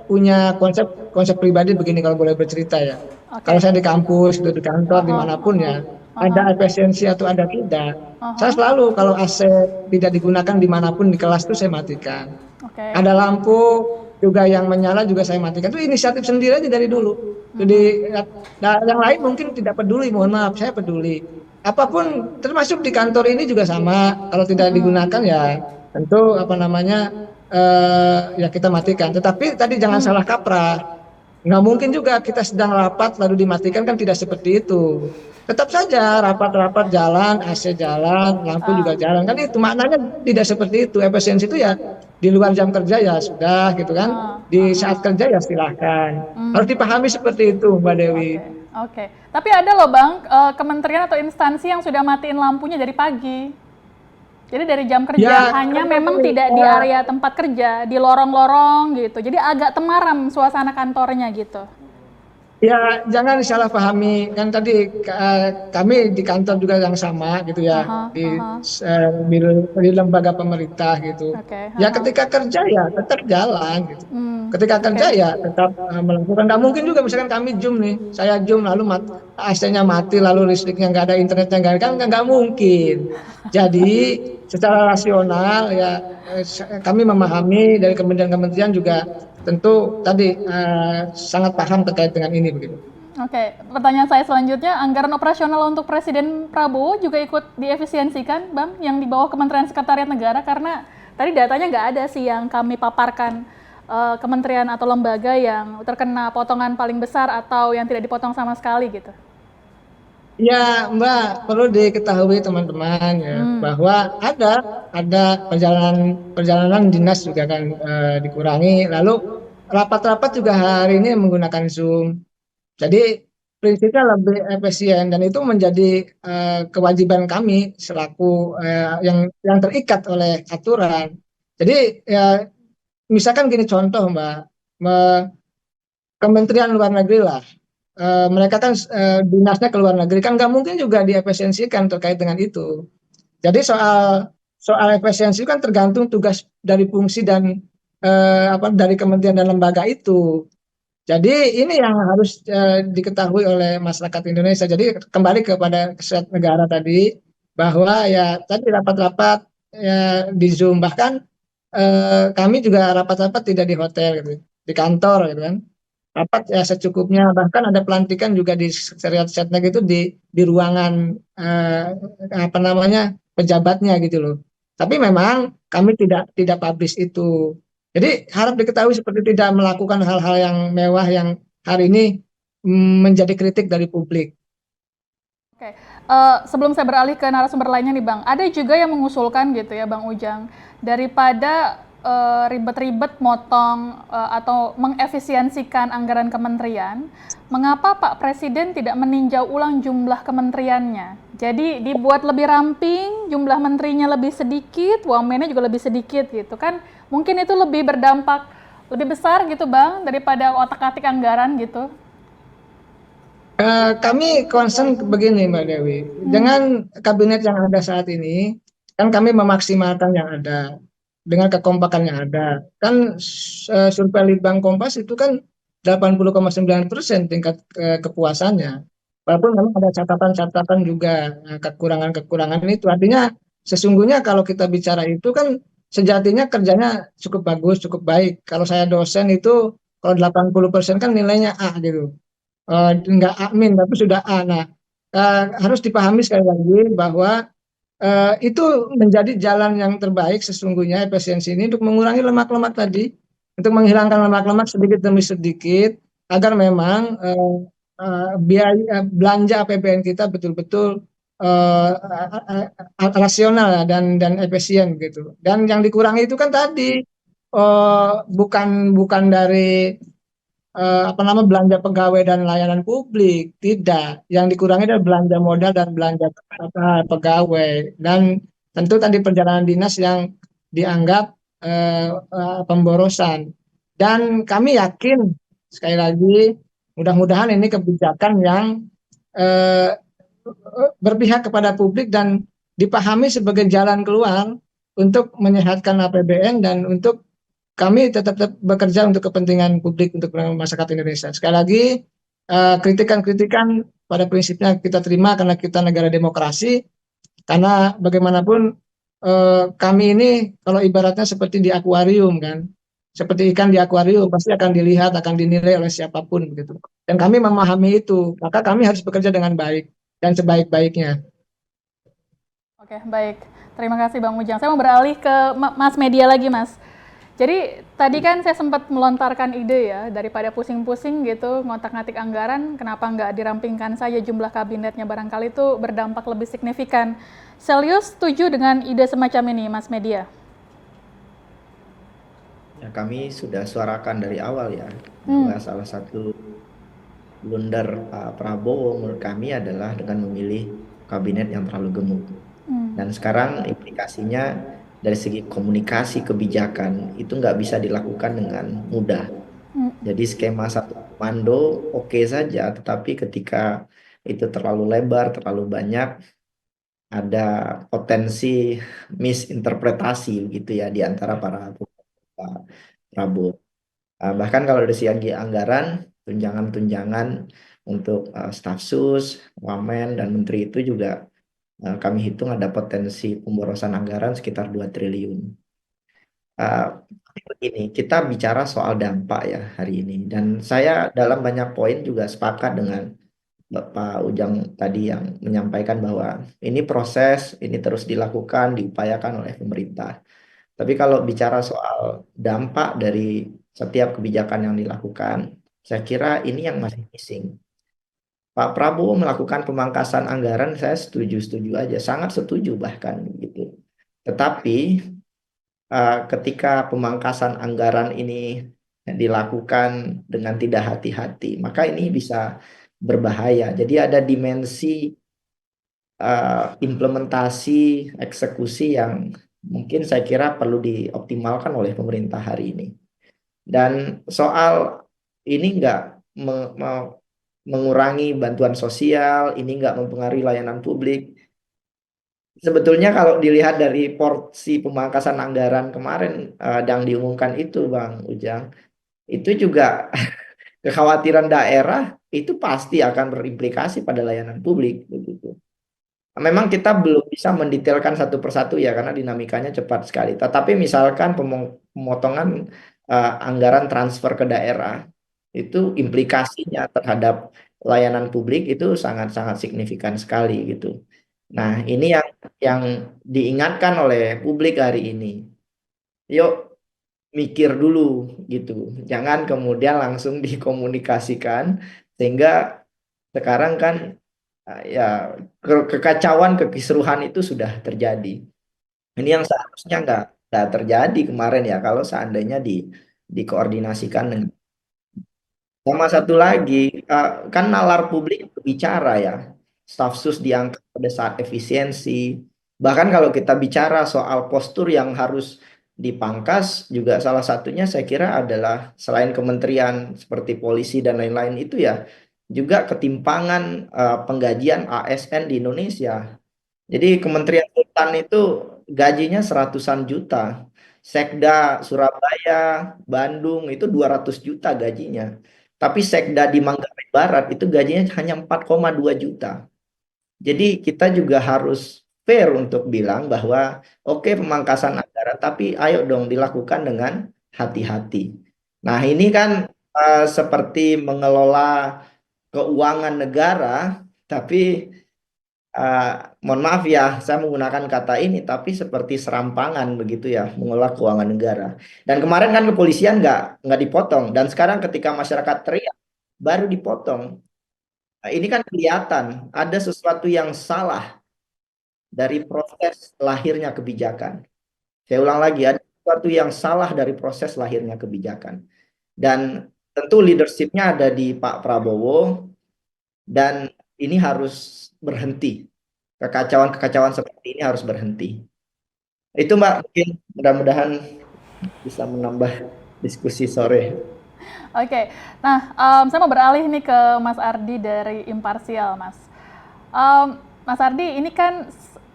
punya konsep pribadi begini kalau boleh bercerita ya. Kalau saya di kampus, di kantor, dimanapun ya, ada efisiensi atau ada tidak, saya selalu kalau AC tidak digunakan dimanapun di kelas itu saya matikan. Ada lampu juga yang menyala juga saya matikan. Itu inisiatif sendiri aja dari dulu. Jadi yang lain mungkin tidak peduli, mohon maaf, saya peduli. Apapun termasuk di kantor ini juga sama, kalau tidak digunakan ya tentu ya kita matikan. Tetapi tadi jangan salah kaprah, nggak mungkin juga kita sedang rapat lalu dimatikan, kan tidak seperti itu. Tetap saja rapat-rapat jalan, AC jalan, lampu juga jalan, kan itu maknanya tidak seperti itu. Efisiensi itu ya di luar jam kerja ya sudah gitu kan, di saat kerja ya silahkan. Harus dipahami seperti itu Mbak Dewi. Oke. Tapi ada loh Bang, kementerian atau instansi yang sudah matiin lampunya dari pagi. Jadi dari jam kerja, hanya memang tidak di area tempat kerja, di lorong-lorong gitu. Jadi agak temaram suasana kantornya gitu. Ya jangan disalah pahami, kan tadi kami di kantor juga yang sama gitu ya, di lembaga pemerintah gitu. Ya ketika kerja ya tetap jalan gitu. Ketika kerja ya tetap melakukan. Nggak mungkin juga misalkan kami Zoom nih, saya Zoom lalu AC-nya mati, lalu listriknya nggak ada, internetnya nggak mungkin. Jadi secara rasional ya kami memahami dari kementerian-kementerian juga tentu tadi sangat paham terkait dengan ini begitu. Oke, pertanyaan saya selanjutnya, anggaran operasional untuk Presiden Prabowo juga ikut diefisiensikan, Bang, yang di bawah Kementerian Sekretariat Negara, karena tadi datanya nggak ada sih yang kami paparkan kementerian atau lembaga yang terkena potongan paling besar atau yang tidak dipotong sama sekali gitu. Ya Mbak, perlu diketahui teman-teman ya, bahwa ada perjalanan dinas juga kan dikurangi, lalu rapat-rapat juga hari ini menggunakan Zoom. Jadi prinsipnya lebih efisien dan itu menjadi kewajiban kami selaku yang terikat oleh aturan. Jadi ya misalkan gini contoh Mbak, Kementerian Luar Negeri lah. Mereka kan dinasnya ke luar negeri, kan nggak mungkin juga diefisiensikan terkait dengan itu. Jadi soal efisiensi kan tergantung tugas dari fungsi dan dari kementerian dan lembaga itu. Jadi ini yang harus diketahui oleh masyarakat Indonesia. Jadi kembali kepada kesehatan negara tadi, bahwa ya tadi rapat-rapat ya, di Zoom, bahkan kami juga rapat-rapat tidak di hotel gitu, di kantor gitu kan. Rapat ya secukupnya, bahkan ada pelantikan juga di sekretariat Setnek itu di ruangan pejabatnya gitu loh. Tapi memang kami tidak publish itu. Jadi harap diketahui seperti tidak melakukan hal-hal yang mewah yang hari ini menjadi kritik dari publik. Oke, sebelum saya beralih ke narasumber lainnya nih Bang, ada juga yang mengusulkan gitu ya Bang Ujang, daripada ribet-ribet motong atau mengefisiensikan anggaran kementerian, mengapa Pak Presiden tidak meninjau ulang jumlah kementeriannya? Jadi dibuat lebih ramping, jumlah menterinya lebih sedikit, wamennya juga lebih sedikit gitu kan? Mungkin itu lebih berdampak lebih besar gitu Bang, daripada otak-atik anggaran gitu. Kami concern begini Mbak Dewi, dengan kabinet yang ada saat ini, kan kami memaksimalkan yang ada, dengan kekompakan yang ada. Kan survei Litbang Kompas itu kan 80,9% tingkat kepuasannya. Walaupun memang ada catatan-catatan juga, kekurangan-kekurangan itu. Artinya sesungguhnya kalau kita bicara itu kan sejatinya kerjanya cukup bagus, cukup baik. Kalau saya dosen itu, kalau 80% kan nilainya A gitu. Enggak amin tapi sudah A. Nah, harus dipahami sekali lagi bahwa itu menjadi jalan yang terbaik sesungguhnya efisiensi ini untuk mengurangi lemak-lemak tadi, untuk menghilangkan lemak-lemak sedikit demi sedikit agar memang biaya belanja APBN kita betul-betul rasional dan efisien gitu. Dan yang dikurangi itu kan tadi bukan dari belanja pegawai dan layanan publik, tidak. Yang dikurangi adalah belanja modal dan belanja pegawai, dan tentu tadi perjalanan dinas yang dianggap pemborosan. Dan kami yakin sekali lagi mudah-mudahan ini kebijakan yang eh, berpihak kepada publik dan dipahami sebagai jalan keluar untuk menyehatkan APBN dan untuk kami tetap bekerja untuk kepentingan publik, untuk masyarakat Indonesia. Sekali lagi, kritikan-kritikan pada prinsipnya kita terima karena kita negara demokrasi, karena bagaimanapun kami ini kalau ibaratnya seperti di akuarium kan, seperti ikan di akuarium pasti akan dilihat, akan dinilai oleh siapapun begitu. Dan kami memahami itu, maka kami harus bekerja dengan baik dan sebaik-baiknya. Oke, baik. Terima kasih Bang Ujang. Saya mau beralih ke Mas Media lagi, Mas. Jadi tadi kan saya sempat melontarkan ide ya, daripada pusing-pusing gitu ngotak-ngatik anggaran, kenapa nggak dirampingkan saja jumlah kabinetnya, barangkali itu berdampak lebih signifikan. Selyus setuju dengan ide semacam ini, Mas Media? Ya, kami sudah suarakan dari awal ya, bahwa salah satu blunder Pak Prabowo menurut kami adalah dengan memilih kabinet yang terlalu gemuk. Dan sekarang implikasinya dari segi komunikasi kebijakan itu nggak bisa dilakukan dengan mudah. Jadi skema satu komando oke saja, tetapi ketika itu terlalu lebar, terlalu banyak, ada potensi misinterpretasi gitu ya di antara para Pak Prabowo. Bahkan kalau dari segi anggaran, tunjangan-tunjangan untuk staf sus, wamen, dan menteri itu juga kami hitung ada potensi pemborosan anggaran sekitar 2 triliun. Begini, kita bicara soal dampak ya hari ini. Dan saya dalam banyak poin juga sepakat dengan Bapak Ujang tadi yang menyampaikan bahwa ini proses, ini terus dilakukan, diupayakan oleh pemerintah. Tapi kalau bicara soal dampak dari setiap kebijakan yang dilakukan, saya kira ini yang masih missing. Pak Prabowo melakukan pemangkasan anggaran, saya setuju-setuju aja, sangat setuju bahkan gitu. Tetapi ketika pemangkasan anggaran ini dilakukan dengan tidak hati-hati, maka ini bisa berbahaya. Jadi ada dimensi implementasi, eksekusi yang mungkin saya kira perlu dioptimalkan oleh pemerintah hari ini. Dan soal ini nggak mengurangi bantuan sosial, ini nggak mempengaruhi layanan publik. Sebetulnya kalau dilihat dari porsi pemangkasan anggaran kemarin yang diumumkan itu Bang Ujang, itu juga kekhawatiran daerah itu pasti akan berimplikasi pada layanan publik begitu. Memang kita belum bisa mendetailkan satu persatu ya karena dinamikanya cepat sekali. Tetapi misalkan pemotongan anggaran transfer ke daerah itu implikasinya terhadap layanan publik itu sangat-sangat signifikan sekali gitu. Nah, ini yang diingatkan oleh publik hari ini. Yuk mikir dulu gitu. Jangan kemudian langsung dikomunikasikan sehingga sekarang kan ya kekacauan, kekisruhan itu sudah terjadi. Ini yang seharusnya nggak terjadi kemarin ya kalau seandainya dikoordinasikan dengan. Sama satu lagi, kan nalar publik berbicara ya, staf sus diangkat pada saat efisiensi. Bahkan kalau kita bicara soal postur yang harus dipangkas, juga salah satunya saya kira adalah selain kementerian seperti polisi dan lain-lain itu ya, juga ketimpangan penggajian ASN di Indonesia. Jadi Kementerian Hutan itu gajinya seratusan juta. Sekda Surabaya, Bandung itu 200 juta gajinya. Tapi Sekda di Manggarai Barat itu gajinya hanya 4,2 juta. Jadi kita juga harus fair untuk bilang bahwa oke pemangkasan anggaran, tapi ayo dong dilakukan dengan hati-hati. Nah ini kan seperti mengelola keuangan negara, tapi eh, mohon maaf ya, saya menggunakan kata ini, tapi seperti serampangan begitu ya, mengelola keuangan negara. Dan kemarin kan kepolisian nggak dipotong, dan sekarang ketika masyarakat teriak, baru dipotong. Nah, ini kan kelihatan ada sesuatu yang salah dari proses lahirnya kebijakan. Saya ulang lagi, ada sesuatu yang salah dari proses lahirnya kebijakan. Dan tentu leadershipnya ada di Pak Prabowo, dan ini harus berhenti. Kekacauan-kekacauan seperti ini harus berhenti. Itu Mbak, mungkin mudah-mudahan bisa menambah diskusi sore. Oke, nah saya mau beralih nih ke Mas Ardi dari Imparsial, Mas. Mas Ardi, ini kan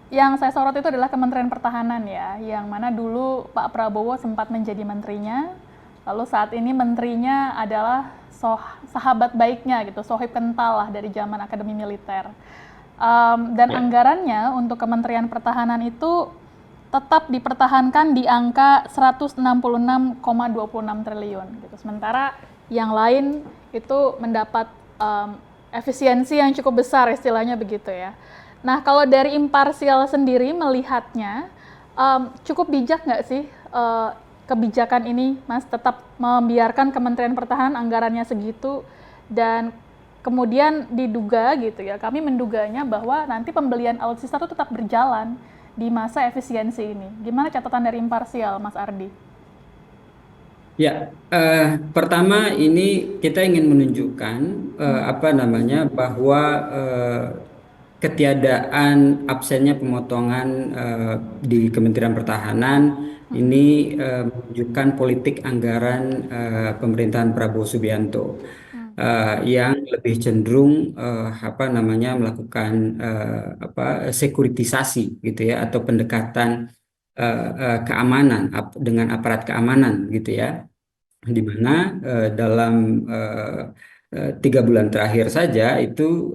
yang saya sorot itu adalah Kementerian Pertahanan ya, yang mana dulu Pak Prabowo sempat menjadi menterinya, lalu saat ini menterinya adalah sahabat baiknya gitu, sohib kental lah dari zaman Akademi Militer. Dan anggarannya untuk Kementerian Pertahanan itu tetap dipertahankan di angka 166,26 triliun gitu. Sementara yang lain itu mendapat efisiensi yang cukup besar istilahnya begitu ya. Nah, kalau dari Imparsial sendiri melihatnya cukup bijak nggak sih kebijakan ini, Mas, tetap membiarkan Kementerian Pertahanan anggarannya segitu dan kemudian diduga gitu ya, kami menduganya bahwa nanti pembelian alutsista itu tetap berjalan di masa efisiensi ini. Gimana catatan dari Imparsial, Mas Ardi? Ya, pertama ini kita ingin menunjukkan apa namanya bahwa ketiadaan absennya pemotongan di Kementerian Pertahanan ini menunjukkan politik anggaran pemerintahan Prabowo Subianto yang lebih cenderung apa namanya melakukan apa sekuritisasi gitu ya atau pendekatan keamanan dengan aparat keamanan gitu ya, di mana dalam 3 bulan terakhir saja itu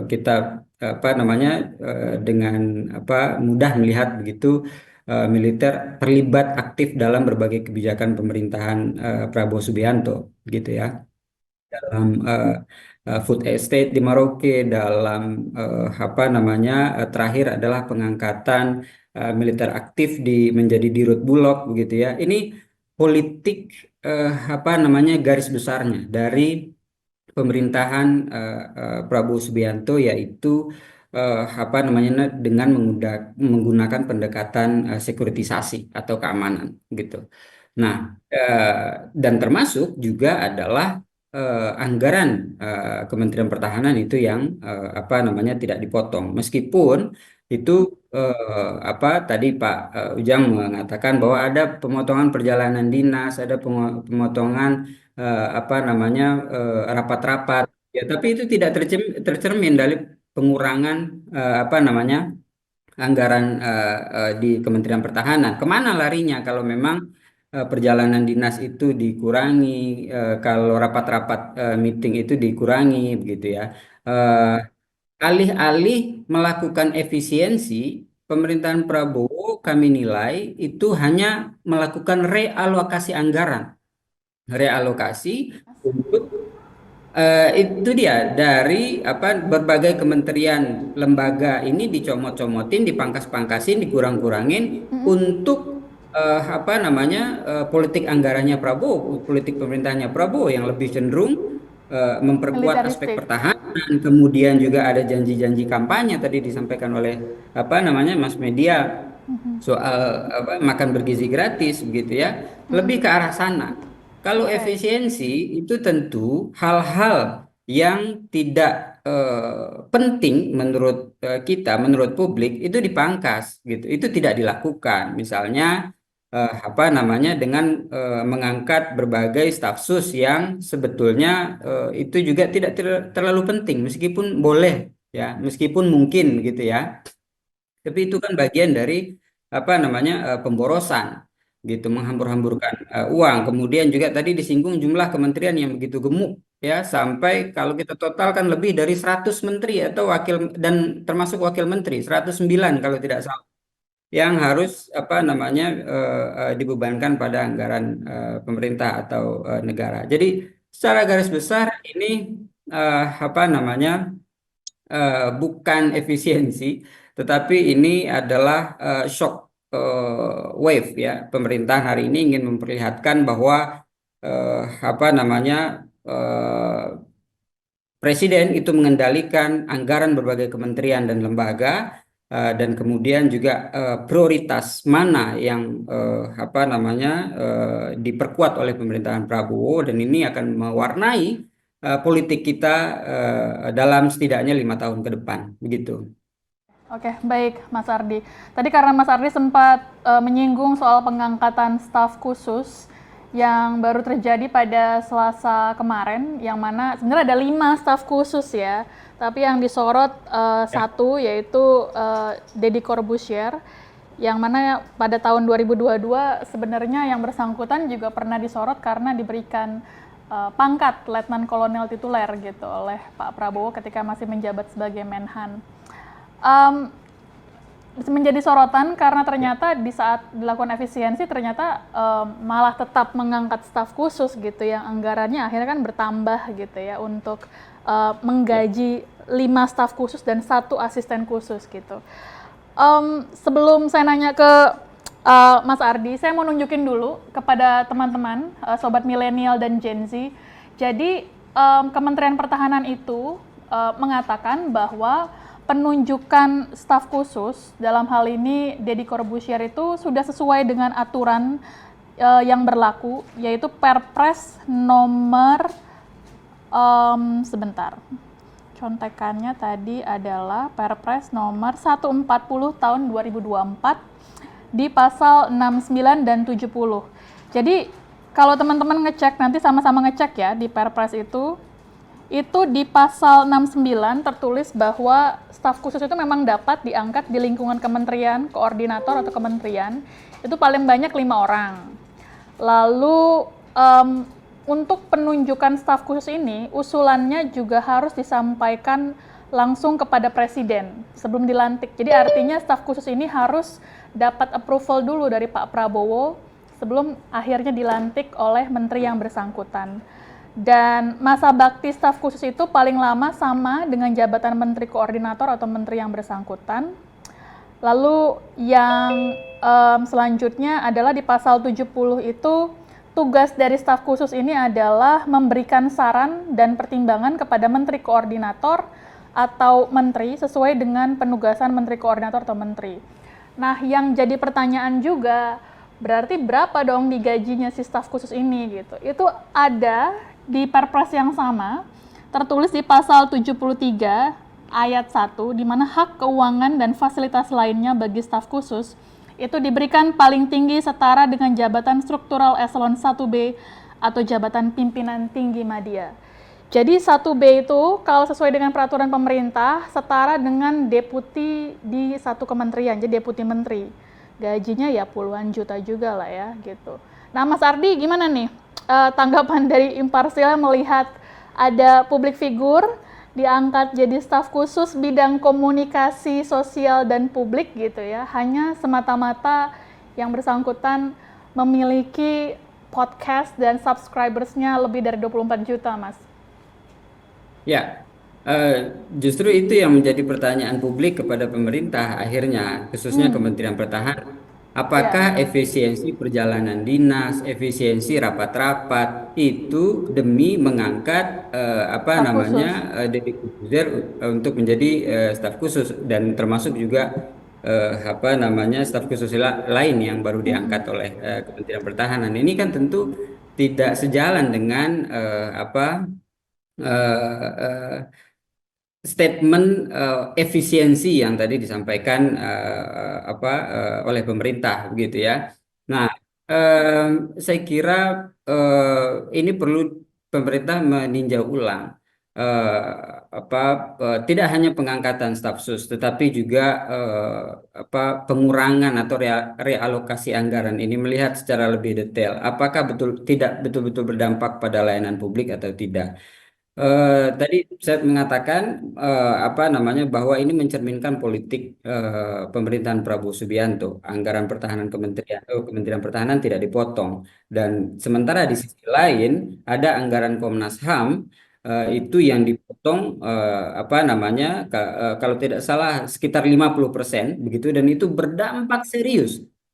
kita apa namanya dengan apa mudah melihat begitu militer terlibat aktif dalam berbagai kebijakan pemerintahan Prabowo Subianto gitu ya, dalam food estate di Merauke, dalam apa namanya terakhir adalah pengangkatan militer aktif menjadi Dirut Bulog begitu ya. Ini politik apa namanya garis besarnya dari pemerintahan Prabowo Subianto, yaitu apa namanya dengan menggunakan pendekatan sekuritisasi atau keamanan gitu. Nah, dan termasuk juga adalah anggaran Kementerian Pertahanan itu yang apa namanya tidak dipotong, meskipun itu apa tadi Pak Ujang mengatakan bahwa ada pemotongan perjalanan dinas, ada pemotongan apa namanya rapat-rapat, ya, tapi itu tidak tercermin dari pengurangan apa namanya anggaran di Kementerian Pertahanan. Kemana larinya kalau memang perjalanan dinas itu dikurangi, kalau rapat-rapat meeting itu dikurangi, begitu ya. Eh, Alih-alih melakukan efisiensi, pemerintahan Prabowo kami nilai itu hanya melakukan realokasi anggaran, realokasi untuk Itu dia dari berbagai kementerian lembaga ini dicomot-comotin, dipangkas-pangkasin, dikurang-kurangin untuk politik anggarannya Prabowo, politik pemerintahnya Prabowo yang lebih cenderung memperkuat aspek Militeristik. pertahanan, kemudian juga ada janji-janji kampanye tadi disampaikan oleh Mas Media soal makan bergizi gratis begitu ya, lebih ke arah sana. Kalau Oke. efisiensi itu tentu hal-hal yang tidak penting menurut kita, menurut publik itu dipangkas gitu. Itu tidak dilakukan. Misalnya dengan mengangkat berbagai staf sus yang sebetulnya itu juga tidak terlalu penting, meskipun boleh ya, meskipun mungkin gitu ya. Tapi itu kan bagian dari pemborosan gitu, menghambur-hamburkan uang. Kemudian juga tadi disinggung jumlah kementerian yang begitu gemuk ya, sampai kalau kita totalkan lebih dari 100 menteri atau wakil, dan termasuk wakil menteri 109 kalau tidak salah, yang harus dibebankan pada anggaran pemerintah atau negara. Jadi secara garis besar ini eh, apa namanya bukan efisiensi, tetapi ini adalah shock wave ya. Pemerintah hari ini ingin memperlihatkan bahwa eh, apa namanya eh, presiden itu mengendalikan anggaran berbagai kementerian dan lembaga, dan kemudian juga prioritas mana yang diperkuat oleh pemerintahan Prabowo, dan ini akan mewarnai politik kita dalam setidaknya 5 tahun ke depan, begitu. Oke, baik Mas Ardi. Tadi karena Mas Ardi sempat menyinggung soal pengangkatan staf khusus yang baru terjadi pada Selasa kemarin, yang mana sebenarnya ada 5 staf khusus ya, tapi yang disorot satu, yaitu Deddy Corbuzier, yang mana pada tahun 2022 sebenarnya yang bersangkutan juga pernah disorot karena diberikan pangkat Letnan Kolonel tituler gitu oleh Pak Prabowo ketika masih menjabat sebagai Menhan. Menjadi sorotan karena ternyata di saat dilakukan efisiensi ternyata malah tetap mengangkat staf khusus gitu, yang anggarannya akhirnya kan bertambah gitu ya untuk menggaji 5 staf khusus dan 1 asisten khusus gitu. Sebelum saya nanya ke Mas Ardi, saya mau nunjukin dulu kepada teman-teman sobat milenial dan Gen Z. Jadi Kementerian Pertahanan itu mengatakan bahwa penunjukan staf khusus dalam hal ini Deddy Corbuzier itu sudah sesuai dengan aturan yang berlaku, yaitu Perpres nomor contekannya tadi adalah Perpres nomor 140 tahun 2024 di pasal 69 dan 70. Jadi kalau teman-teman ngecek, nanti sama-sama ngecek ya di Perpres itu di pasal 69 tertulis bahwa staf khusus itu memang dapat diangkat di lingkungan kementerian, koordinator atau kementerian, itu paling banyak 5 orang. Lalu untuk penunjukan staf khusus ini, usulannya juga harus disampaikan langsung kepada presiden sebelum dilantik. Jadi artinya staf khusus ini harus dapat approval dulu dari Pak Prabowo sebelum akhirnya dilantik oleh menteri yang bersangkutan. Dan masa bakti staf khusus itu paling lama sama dengan jabatan menteri koordinator atau menteri yang bersangkutan. Lalu yang selanjutnya adalah di pasal 70 itu, tugas dari staf khusus ini adalah memberikan saran dan pertimbangan kepada menteri koordinator atau menteri sesuai dengan penugasan menteri koordinator atau menteri. Nah, yang jadi pertanyaan juga, berarti berapa dong digajinya si staf khusus ini gitu. Itu ada di Perpres yang sama, tertulis di pasal 73 ayat 1, di mana hak keuangan dan fasilitas lainnya bagi staf khusus itu diberikan paling tinggi setara dengan jabatan struktural eselon 1B atau jabatan pimpinan tinggi media. Jadi 1B itu kalau sesuai dengan peraturan pemerintah setara dengan deputi di satu kementerian, jadi deputi menteri. Gajinya ya puluhan juta juga lah ya gitu. Nah Mas Ardi gimana nih tanggapan dari imparsial melihat ada publik figur diangkat jadi staf khusus bidang komunikasi sosial dan publik gitu ya, hanya semata-mata yang bersangkutan memiliki podcast dan subscribersnya lebih dari 24 juta, Mas? Ya, eh, justru itu yang menjadi pertanyaan publik kepada pemerintah akhirnya, khususnya Hmm, Kementerian Pertahanan. Apakah ya, efisiensi perjalanan dinas, efisiensi rapat-rapat itu demi mengangkat apa staf namanya khusus. Deddy Corbuzier untuk menjadi staf khusus dan termasuk juga apa namanya staf khusus lain yang baru diangkat Mm-mm. oleh Kementerian Pertahanan. Ini kan tentu tidak sejalan dengan apa eh, eh, statement efisiensi yang tadi disampaikan apa oleh pemerintah begitu ya. Nah, saya kira ini perlu pemerintah meninjau ulang eh, apa tidak hanya pengangkatan staf sus tetapi juga apa pengurangan atau realokasi anggaran ini melihat secara lebih detail apakah tidak betul-betul berdampak pada layanan publik atau tidak. Tadi saya mengatakan apa namanya bahwa ini mencerminkan politik pemerintahan Prabowo Subianto. Anggaran pertahanan Kementerian Pertahanan tidak dipotong dan sementara di sisi lain ada anggaran Komnas HAM itu yang dipotong apa namanya kalau tidak salah sekitar 50% begitu dan itu berdampak serius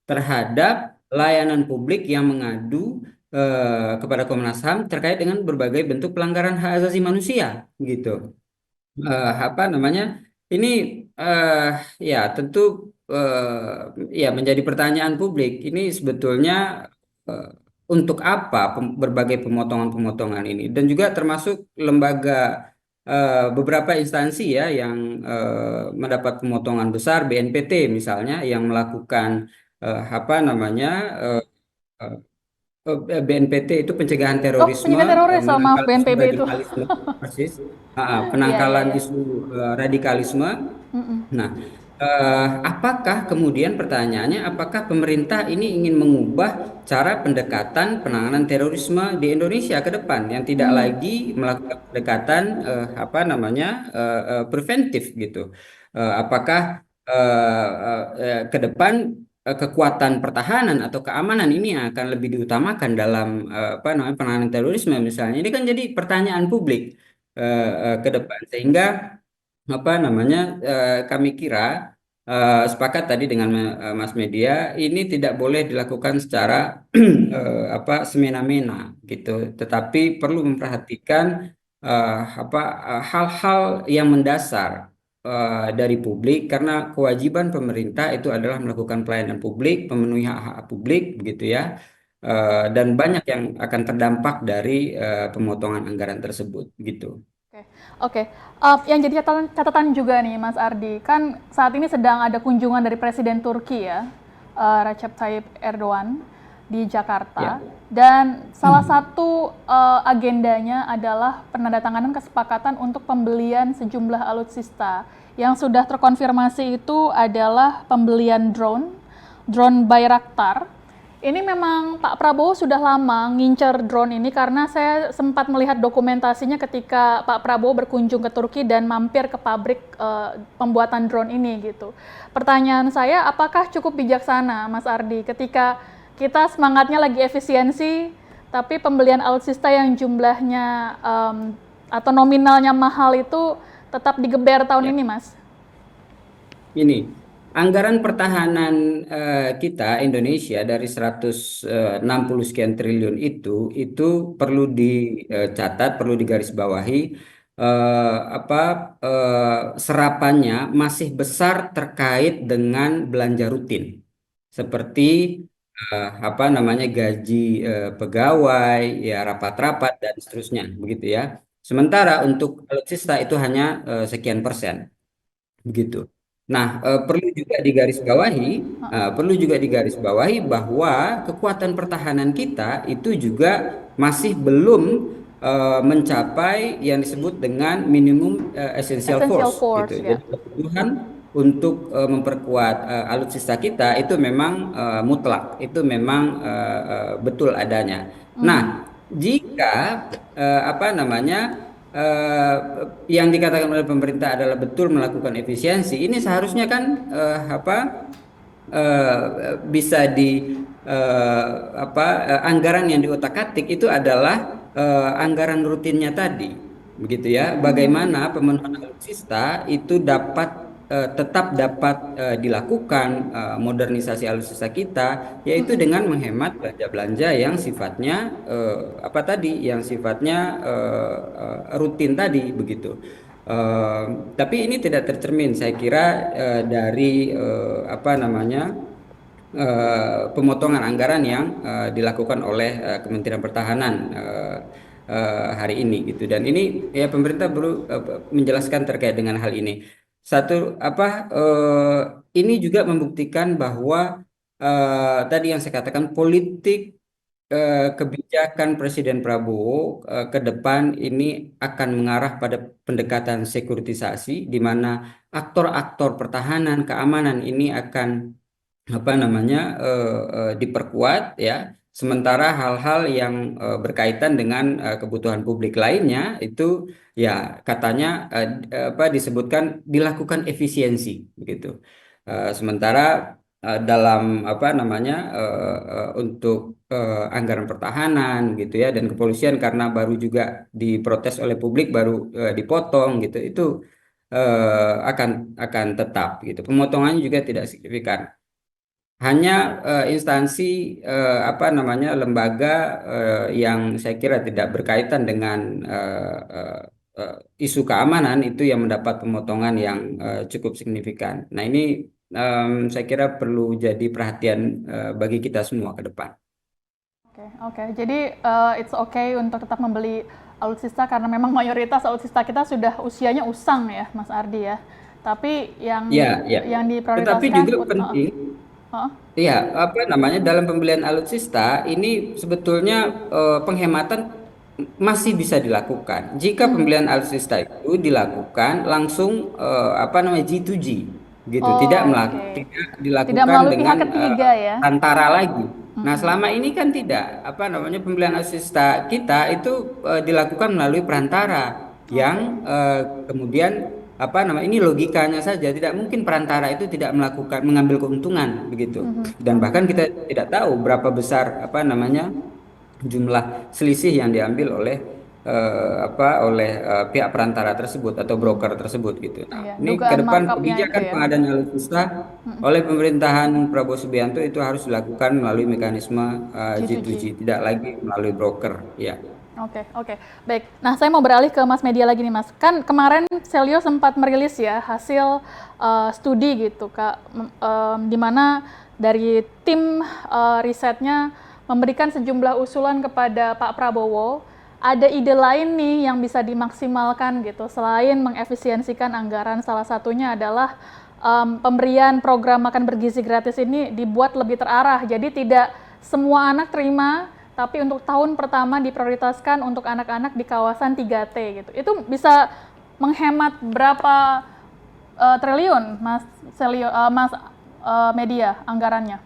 terhadap layanan publik yang mengadu kepada Komnas HAM terkait dengan berbagai bentuk pelanggaran hak asasi manusia gitu. Apa namanya? Ini eh, ya tentu ya menjadi pertanyaan publik. Ini sebetulnya eh, untuk apa berbagai pemotongan-pemotongan ini dan juga termasuk lembaga beberapa instansi ya yang mendapat pemotongan besar BNPT misalnya yang melakukan apa namanya eh, BNPT itu pencegahan Oh, terorisme, penjaga teroris, oh, maaf, menangkal isu BNPB itu. radikalisme, persis, Iya, iya, penangkalan iya. isu radikalisme. Mm-mm. Nah, apakah kemudian pertanyaannya, apakah pemerintah ini ingin mengubah cara pendekatan penanganan terorisme di Indonesia ke depan yang tidak Hmm. lagi melakukan pendekatan apa namanya preventif gitu? Apakah ke depan kekuatan pertahanan atau keamanan ini yang akan lebih diutamakan dalam apa namanya penanganan terorisme misalnya? Ini kan jadi pertanyaan publik ke depan sehingga apa namanya kami kira sepakat tadi dengan Mas Media ini tidak boleh dilakukan secara apa semena-mena gitu tetapi perlu memperhatikan apa hal-hal yang mendasar dari publik karena kewajiban pemerintah itu adalah melakukan pelayanan publik memenuhi hak-hak publik begitu ya. Dan banyak yang akan terdampak dari pemotongan anggaran tersebut gitu. Oke, oke. Yang jadi catatan juga nih, Mas Ardi, kan saat ini sedang ada kunjungan dari Presiden Turki ya, Recep Tayyip Erdogan di Jakarta, Ya. dan salah satu agendanya adalah penandatanganan kesepakatan untuk pembelian sejumlah alutsista. Yang sudah terkonfirmasi itu adalah pembelian drone Bayraktar. Ini memang Pak Prabowo sudah lama ngincer drone ini karena saya sempat melihat dokumentasinya ketika Pak Prabowo berkunjung ke Turki dan mampir ke pabrik pembuatan drone ini gitu. Pertanyaan saya, apakah cukup bijaksana Mas Ardi ketika kita semangatnya lagi efisiensi, tapi pembelian alutsista yang jumlahnya atau nominalnya mahal itu tetap digeber tahun Ya. ini, Mas? Ini anggaran pertahanan kita Indonesia dari 160 sekian triliun itu perlu dicatat, perlu digarisbawahi apa serapannya masih besar terkait dengan belanja rutin seperti apa namanya gaji pegawai, ya rapat-rapat dan seterusnya begitu ya. Sementara untuk alutsista itu hanya sekian persen. Begitu. Nah, perlu juga digarisbawahi bahwa kekuatan pertahanan kita itu juga masih belum mencapai yang disebut dengan minimum essential Essential force gitu. force ya. Jadi kebutuhan untuk memperkuat alutsista kita itu memang mutlak, itu memang betul adanya. Nah, jika apa namanya eh, yang dikatakan oleh pemerintah adalah betul melakukan efisiensi, ini seharusnya kan apa bisa di eh, apa anggaran yang diotak-atik itu adalah anggaran rutinnya tadi, begitu ya. Bagaimana pemenuhan alutsista itu tetap dapat dilakukan, modernisasi alutsista kita, yaitu dengan menghemat belanja-belanja yang sifatnya apa tadi, yang sifatnya rutin tadi, begitu. Eh, tapi ini tidak tercermin, saya kira, dari apa namanya, pemotongan anggaran yang dilakukan oleh Kementerian Pertahanan hari ini gitu. Dan ini ya pemerintah perlu menjelaskan terkait dengan hal ini. Satu apa ini juga membuktikan bahwa tadi yang saya katakan, politik kebijakan Presiden Prabowo ke depan ini akan mengarah pada pendekatan sekuritisasi, di mana aktor-aktor pertahanan keamanan ini akan apa namanya diperkuat ya, sementara hal-hal yang berkaitan dengan kebutuhan publik lainnya itu ya katanya apa disebutkan dilakukan efisiensi begitu. Sementara dalam apa namanya untuk anggaran pertahanan gitu ya dan kepolisian, karena baru juga diprotes oleh publik, baru dipotong gitu, itu akan tetap gitu, pemotongannya juga tidak signifikan. Hanya instansi apa namanya lembaga yang saya kira tidak berkaitan dengan eh, eh, isu keamanan itu yang mendapat pemotongan yang cukup signifikan. Nah, ini saya kira perlu jadi perhatian bagi kita semua ke depan. Oke. Jadi it's okay untuk tetap membeli alutsista karena memang mayoritas alutsista kita sudah usianya usang ya, Mas Ardi ya. Tapi Ya, ya. yang Tetapi diprioritaskan, juga penting. uh, Iya, apa namanya, dalam pembelian alutsista ini sebetulnya penghematan masih bisa dilakukan jika pembelian alutsista itu dilakukan langsung apa namanya G2G gitu, oh, oke. tidak Tidak dilakukan melalui dengan pihak ketiga ya. antara lagi. Nah, selama ini kan tidak, apa namanya, pembelian alutsista kita itu dilakukan melalui perantara yang kemudian apa namanya, ini logikanya saja, tidak mungkin perantara itu tidak mengambil keuntungan begitu. Dan bahkan kita tidak tahu berapa besar apa namanya jumlah selisih yang diambil oleh pihak perantara tersebut atau broker tersebut gitu. Nah, Iya, ini ke dugaan depan markupnya itu kebijakan ya. pengadaan alutsista oleh pemerintahan Prabowo Subianto itu harus dilakukan melalui mekanisme G2G. G2G, tidak lagi melalui broker, ya. Oke. Baik. Nah, saya mau beralih ke Mas Media lagi nih, Mas. Kan kemarin Selio sempat merilis ya hasil studi gitu, Kak, di mana dari tim risetnya memberikan sejumlah usulan kepada Pak Prabowo. Ada ide lain nih yang bisa dimaksimalkan gitu, selain mengefisiensikan anggaran. Salah satunya adalah pemberian program makan bergizi gratis ini dibuat lebih terarah. Jadi tidak semua anak terima, tapi untuk tahun pertama diprioritaskan untuk anak-anak di kawasan 3T gitu. Itu bisa menghemat berapa triliun, Mas Selio, Mas Media anggarannya?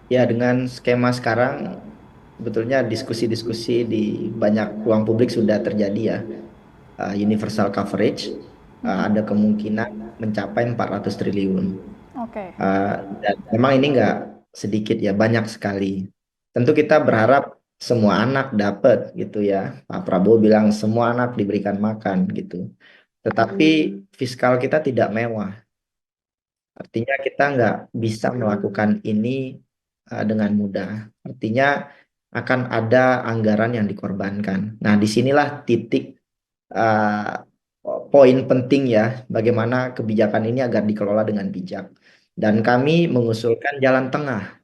Ya, dengan skema sekarang sebetulnya diskusi-diskusi di banyak ruang publik sudah terjadi ya. Universal coverage ada kemungkinan mencapai 400 triliun. Oke. Dan memang ini nggak sedikit ya, banyak sekali. Tentu kita berharap semua anak dapat gitu ya. Pak Prabowo bilang semua anak diberikan makan gitu. Tetapi fiskal kita tidak mewah. Artinya kita nggak bisa melakukan ini dengan mudah. Artinya akan ada anggaran yang dikorbankan. Nah, disinilah titik uh, poin penting ya, bagaimana kebijakan ini agar dikelola dengan bijak. Dan kami mengusulkan jalan tengah.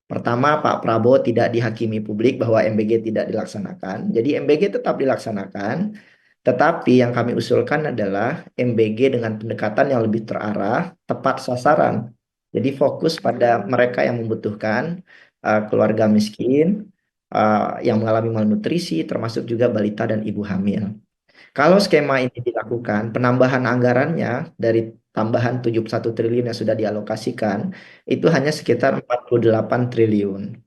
Pertama, Pak Prabowo tidak dihakimi publik bahwa MBG tidak dilaksanakan. Jadi MBG tetap dilaksanakan, tetapi yang kami usulkan adalah MBG dengan pendekatan yang lebih terarah, tepat sasaran. Jadi fokus pada mereka yang membutuhkan, keluarga miskin, yang mengalami malnutrisi, termasuk juga balita dan ibu hamil. Kalau skema ini dilakukan, penambahan anggarannya dari tambahan 71 triliun yang sudah dialokasikan, itu hanya sekitar 48 triliun.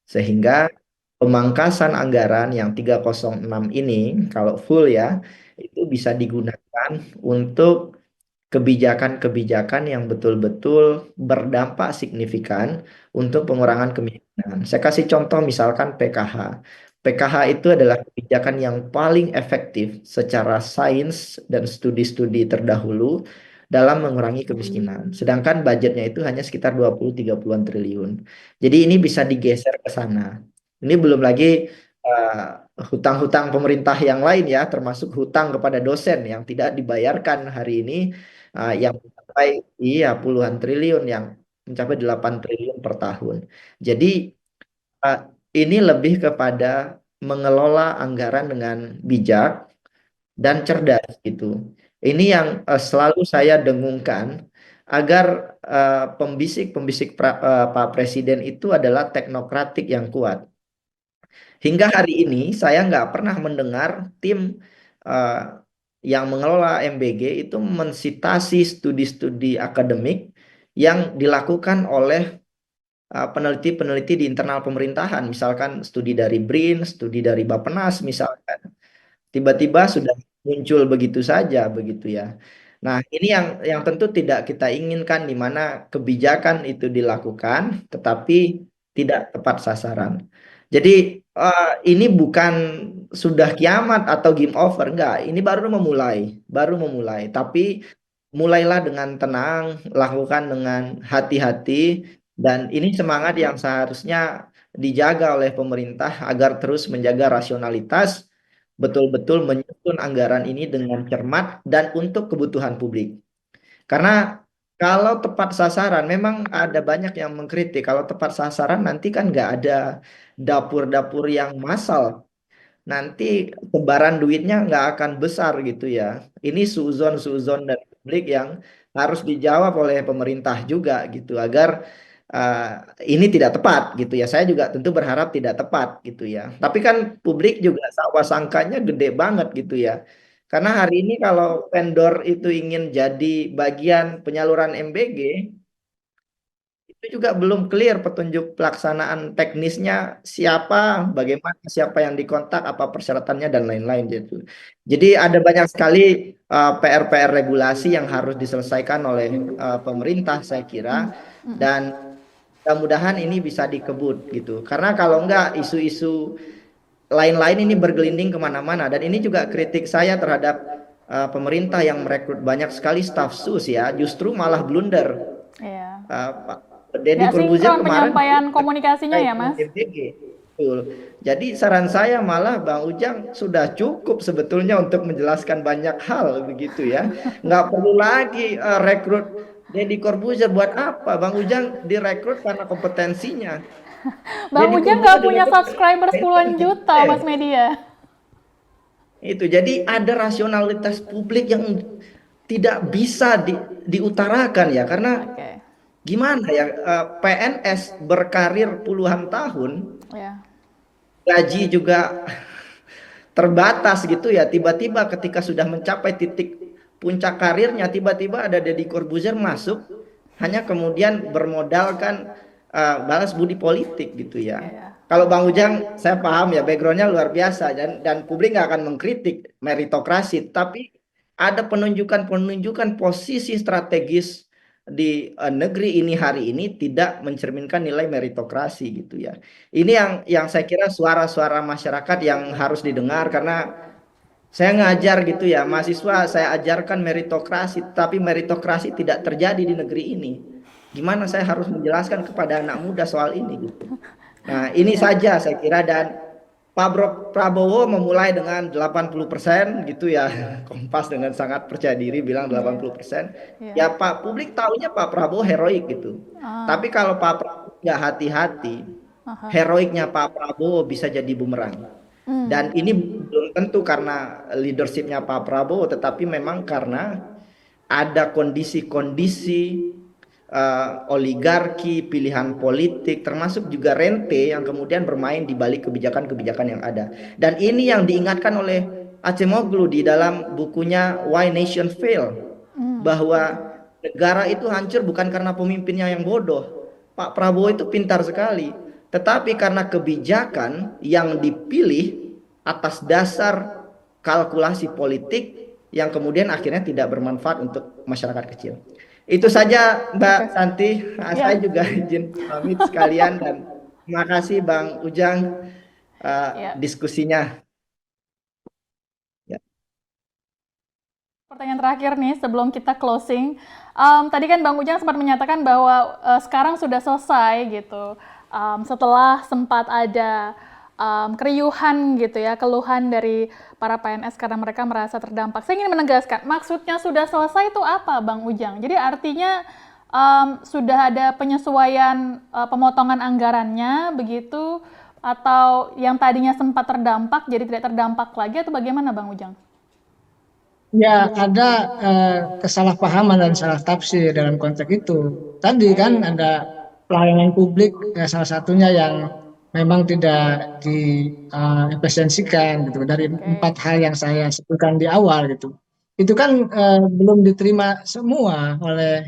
Sehingga pemangkasan anggaran yang 306 ini, kalau full ya, itu bisa digunakan untuk kebijakan-kebijakan yang betul-betul berdampak signifikan untuk pengurangan kemiskinan. Saya kasih contoh misalkan PKH. PKH itu adalah kebijakan yang paling efektif secara sains dan studi-studi terdahulu dalam mengurangi kemiskinan. Sedangkan budgetnya itu hanya sekitar 20-30-an triliun. Jadi ini bisa digeser ke sana. Ini belum lagi hutang-hutang pemerintah yang lain ya, termasuk hutang kepada dosen yang tidak dibayarkan hari ini, yang mencapai iya puluhan triliun, yang mencapai 8 triliun per tahun. Jadi uh, ini lebih kepada mengelola anggaran dengan bijak dan cerdas gitu. Ini yang selalu saya dengungkan agar pembisik-pembisik Pak Presiden itu adalah teknokratik yang kuat. Hingga hari ini saya nggak pernah mendengar tim uh, yang mengelola MBG itu mensitasi studi-studi akademik yang dilakukan oleh peneliti-peneliti di internal pemerintahan, misalkan studi dari BRIN, studi dari Bappenas, misalkan tiba-tiba sudah muncul begitu saja, begitu ya. Nah, ini yang tentu tidak kita inginkan, di mana kebijakan itu dilakukan, tetapi tidak tepat sasaran. Jadi ini bukan sudah kiamat atau game over, enggak. Ini baru memulai. Tapi mulailah dengan tenang, lakukan dengan hati-hati, dan ini semangat yang seharusnya dijaga oleh pemerintah agar terus menjaga rasionalitas, betul-betul menyusun anggaran ini dengan cermat dan untuk kebutuhan publik. Karena kalau tepat sasaran, memang ada banyak yang mengkritik. Kalau tepat sasaran nanti kan nggak ada dapur-dapur yang massal. Nanti sebaran duitnya nggak akan besar gitu ya. Ini suzon-suzon dari publik yang harus dijawab oleh pemerintah juga gitu, agar uh, ini tidak tepat gitu ya. Saya juga tentu berharap tidak tepat gitu ya. Tapi kan publik juga sangkanya gede banget gitu ya. Karena hari ini kalau vendor itu ingin jadi bagian penyaluran MBG, itu juga belum clear petunjuk pelaksanaan teknisnya, siapa, bagaimana, siapa yang dikontak, apa persyaratannya dan lain-lain gitu. Jadi ada banyak sekali PR-PR regulasi yang harus diselesaikan oleh pemerintah saya kira, dan mudah-mudahan ini bisa dikebut gitu. Karena kalau enggak, isu-isu lain-lain ini bergelinding kemana-mana, dan ini juga kritik saya terhadap pemerintah yang merekrut banyak sekali staf sus ya, justru malah blunder. Iya. Pak Deddy Nggak Corbuzier sinkron kemarin penyampaian komunikasinya ya, Mas? MBG. Betul. Jadi saran saya malah Bang Ujang sudah cukup sebetulnya untuk menjelaskan banyak hal begitu ya. Nggak perlu lagi rekrut Deddy Corbuzier. Buat apa? Bang Ujang direkrut karena kompetensinya. Bang Deddy Ujang nggak Corbuzier punya direkrut subscriber karena puluhan juta, kompeten. Mas Media. Itu jadi ada rasionalitas publik yang tidak bisa diutarakan ya, karena Oke. gimana ya, PNS berkarir puluhan tahun, Ya. gaji juga terbatas gitu ya, tiba-tiba ketika sudah mencapai titik puncak karirnya, tiba-tiba ada Deddy Corbuzier masuk, hanya kemudian bermodalkan balas budi politik gitu ya. Iya. Kalau Bang Ujang, saya paham ya, backgroundnya luar biasa, dan publik nggak akan mengkritik meritokrasi, tapi ada penunjukan-penunjukan posisi strategis di negeri ini hari ini tidak mencerminkan nilai meritokrasi gitu ya. Ini yang saya kira suara-suara masyarakat yang harus didengar, karena saya ngajar gitu ya, mahasiswa saya ajarkan meritokrasi, tapi meritokrasi tidak terjadi di negeri ini. Gimana saya harus menjelaskan kepada anak muda soal ini gitu. Nah, ini saja saya kira, dan Prabowo memulai dengan 80% gitu ya. Kompas dengan sangat percaya diri bilang 80%. Ya Pak, publik taunya Pak Prabowo heroik gitu. Tapi kalau Pak Prabowo nggak hati-hati, heroiknya Pak Prabowo bisa jadi bumerang. Dan ini belum tentu karena leadershipnya Pak Prabowo, tetapi memang karena ada kondisi-kondisi oligarki, pilihan politik, termasuk juga rente yang kemudian bermain di balik kebijakan-kebijakan yang ada. Dan ini yang diingatkan oleh Acemoglu di dalam bukunya Why Nation Fail, bahwa negara itu hancur bukan karena pemimpinnya yang bodoh. Pak Prabowo itu pintar sekali, tetapi karena kebijakan yang dipilih atas dasar kalkulasi politik yang kemudian akhirnya tidak bermanfaat untuk masyarakat kecil. Itu saja Mbak Santi. Saya juga izin pamit sekalian, dan terima kasih Bang Ujang. Ya. diskusinya. Ya. Pertanyaan terakhir nih sebelum kita closing. Tadi kan Bang Ujang sempat menyatakan bahwa sekarang sudah selesai gitu. Setelah sempat ada keriuhan gitu ya, keluhan dari para PNS karena mereka merasa terdampak. Saya ingin menegaskan, maksudnya sudah selesai itu apa Bang Ujang? Jadi artinya sudah ada penyesuaian pemotongan anggarannya begitu, atau yang tadinya sempat terdampak jadi tidak terdampak lagi, atau bagaimana Bang Ujang? Ya, ada kesalahpahaman dan salah tafsir dalam konteks itu. Tadi kan ada pelayanan publik, salah satunya yang memang tidak diefisiensikan gitu dari Oke. 4 hal yang saya sebutkan di awal gitu. Itu kan belum diterima semua oleh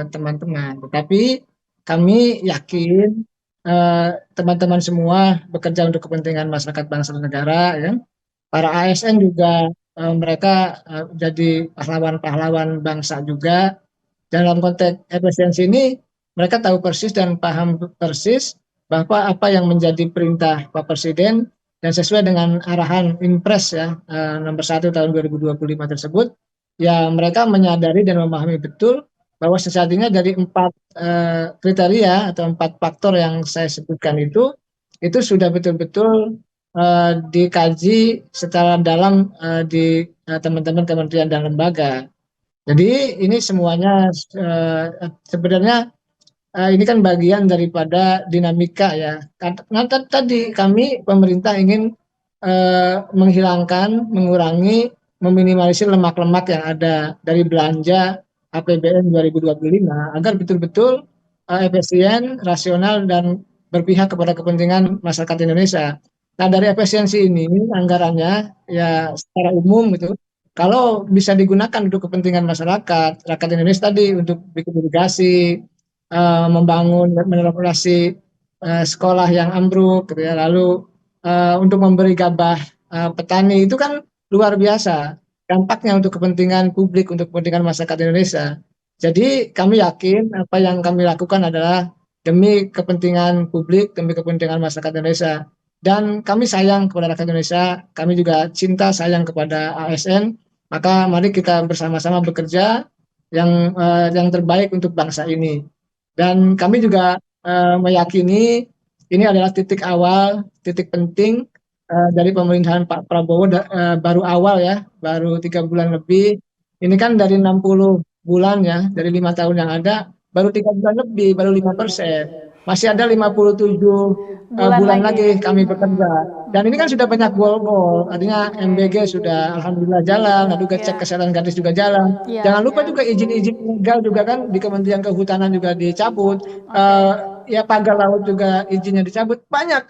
teman-teman. Tetapi kami yakin teman-teman semua bekerja untuk kepentingan masyarakat bangsa dan negara, ya. Para ASN juga mereka jadi pahlawan-pahlawan bangsa juga. Dalam konteks efisiensi ini, mereka tahu persis dan paham persis bahwa apa yang menjadi perintah Pak Presiden dan sesuai dengan arahan Impres ya nomor 1 tahun 2025 tersebut, ya mereka menyadari dan memahami betul bahwa sejatinya dari 4 kriteria atau 4 faktor yang saya sebutkan itu sudah betul-betul dikaji secara dalam di teman-teman kementerian dan lembaga. Jadi ini semuanya sebenarnya ini kan bagian daripada dinamika ya. Karena tadi kami pemerintah ingin menghilangkan, mengurangi, meminimalisir lemak-lemak yang ada dari belanja APBN 2025 agar betul-betul efisien, rasional dan berpihak kepada kepentingan masyarakat Indonesia. Nah, dari efisiensi ini anggarannya ya secara umum gitu, kalau bisa digunakan untuk kepentingan masyarakat, rakyat Indonesia tadi untuk bikin irigasi, membangun merenovasi sekolah yang ambruk gitu ya, lalu untuk memberi gabah petani itu kan luar biasa dampaknya untuk kepentingan publik, untuk kepentingan masyarakat Indonesia. Jadi kami yakin apa yang kami lakukan adalah demi kepentingan publik, demi kepentingan masyarakat Indonesia. Dan kami sayang kepada rakyat Indonesia, kami juga cinta sayang kepada ASN. Maka mari kita bersama-sama bekerja yang terbaik untuk bangsa ini. Dan kami juga meyakini ini adalah titik awal, titik penting dari pemerintahan Pak Prabowo baru awal ya, baru 3 bulan lebih. Ini kan dari 60 bulan ya, dari 5 tahun yang ada, baru 3 bulan lebih, baru 5%. Masih ada 57 Bulan bulan lagi ya. lagi kami bekerja. Dan ini kan sudah banyak gol-gol, artinya MBG sudah alhamdulillah jalan, lalu cek kesehatan gadis juga jalan. Iya. Jangan lupa juga izin-izin legal juga kan di Kementerian Kehutanan juga dicabut. Ya pagar laut juga izinnya dicabut. Banyak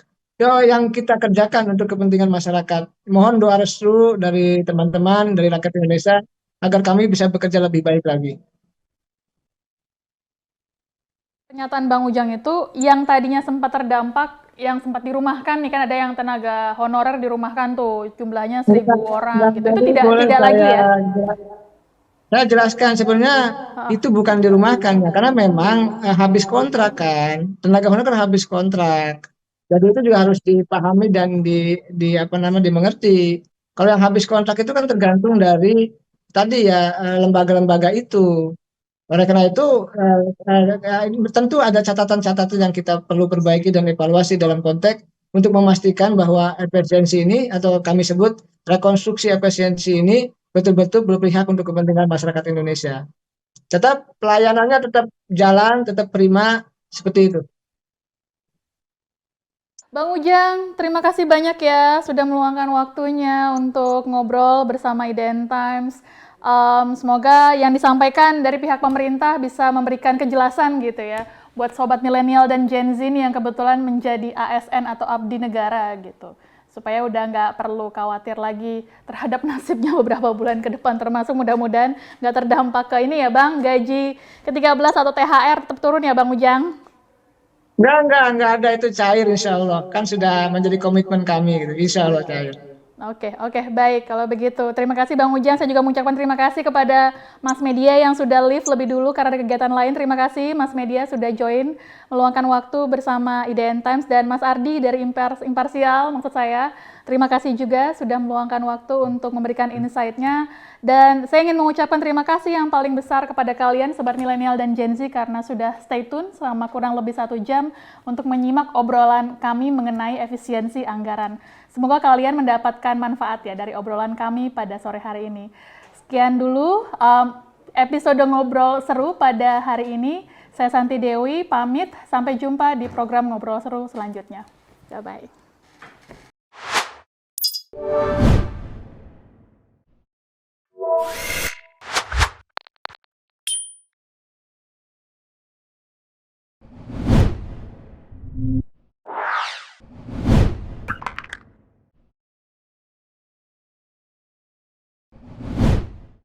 yang kita kerjakan untuk kepentingan masyarakat. Mohon doa restu dari teman-teman, dari rakyat Indonesia agar kami bisa bekerja lebih baik lagi. Pernyataan Bang Ujang itu yang tadinya sempat terdampak, yang sempat dirumahkan nih, kan ada yang tenaga honorer dirumahkan tuh, jumlahnya 1.000 orang gitu. Itu tidak lagi ya? Saya jelaskan sebenarnya itu bukan dirumahkan ya, karena memang habis kontrak kan, tenaga honorer kan habis kontrak. Jadi itu juga harus dipahami dan di apa namanya dimengerti. Kalau yang habis kontrak itu kan tergantung dari tadi ya lembaga-lembaga itu. Oleh karena itu tentu ada catatan-catatan yang kita perlu perbaiki dan evaluasi dalam konteks untuk memastikan bahwa efisiensi ini atau kami sebut rekonstruksi efisiensi ini betul-betul berpihak untuk kepentingan masyarakat Indonesia. Tetap pelayanannya tetap jalan, tetap prima seperti itu. Bang Ujang, terima kasih banyak ya sudah meluangkan waktunya untuk ngobrol bersama IDN Times. Semoga yang disampaikan dari pihak pemerintah bisa memberikan kejelasan gitu ya buat sobat milenial dan Gen Z yang kebetulan menjadi ASN atau abdi negara gitu, supaya udah nggak perlu khawatir lagi terhadap nasibnya beberapa bulan ke depan, termasuk mudah-mudahan nggak terdampak ke ini ya Bang, gaji ke-13 atau THR tetap turun ya Bang Ujang? Enggak ada, itu cair insya Allah. Kan sudah menjadi komitmen kami gitu, insya Allah cair. Oke, baik. Kalau begitu, terima kasih Bang Ujang. Saya juga mengucapkan terima kasih kepada Mas Media yang sudah live lebih dulu karena ada kegiatan lain. Terima kasih Mas Media sudah join, meluangkan waktu bersama IDN Times, dan Mas Ardi dari Imparsial, maksud saya. Terima kasih juga sudah meluangkan waktu untuk memberikan insight-nya. Dan saya ingin mengucapkan terima kasih yang paling besar kepada kalian, Sobat Milenial dan Gen Z, karena sudah stay tune selama kurang lebih 1 jam untuk menyimak obrolan kami mengenai efisiensi anggaran. Semoga kalian mendapatkan manfaat ya dari obrolan kami pada sore hari ini. Sekian dulu episode Ngobrol Seru pada hari ini. Saya Santi Dewi, pamit. Sampai jumpa di program Ngobrol Seru selanjutnya. Bye-bye.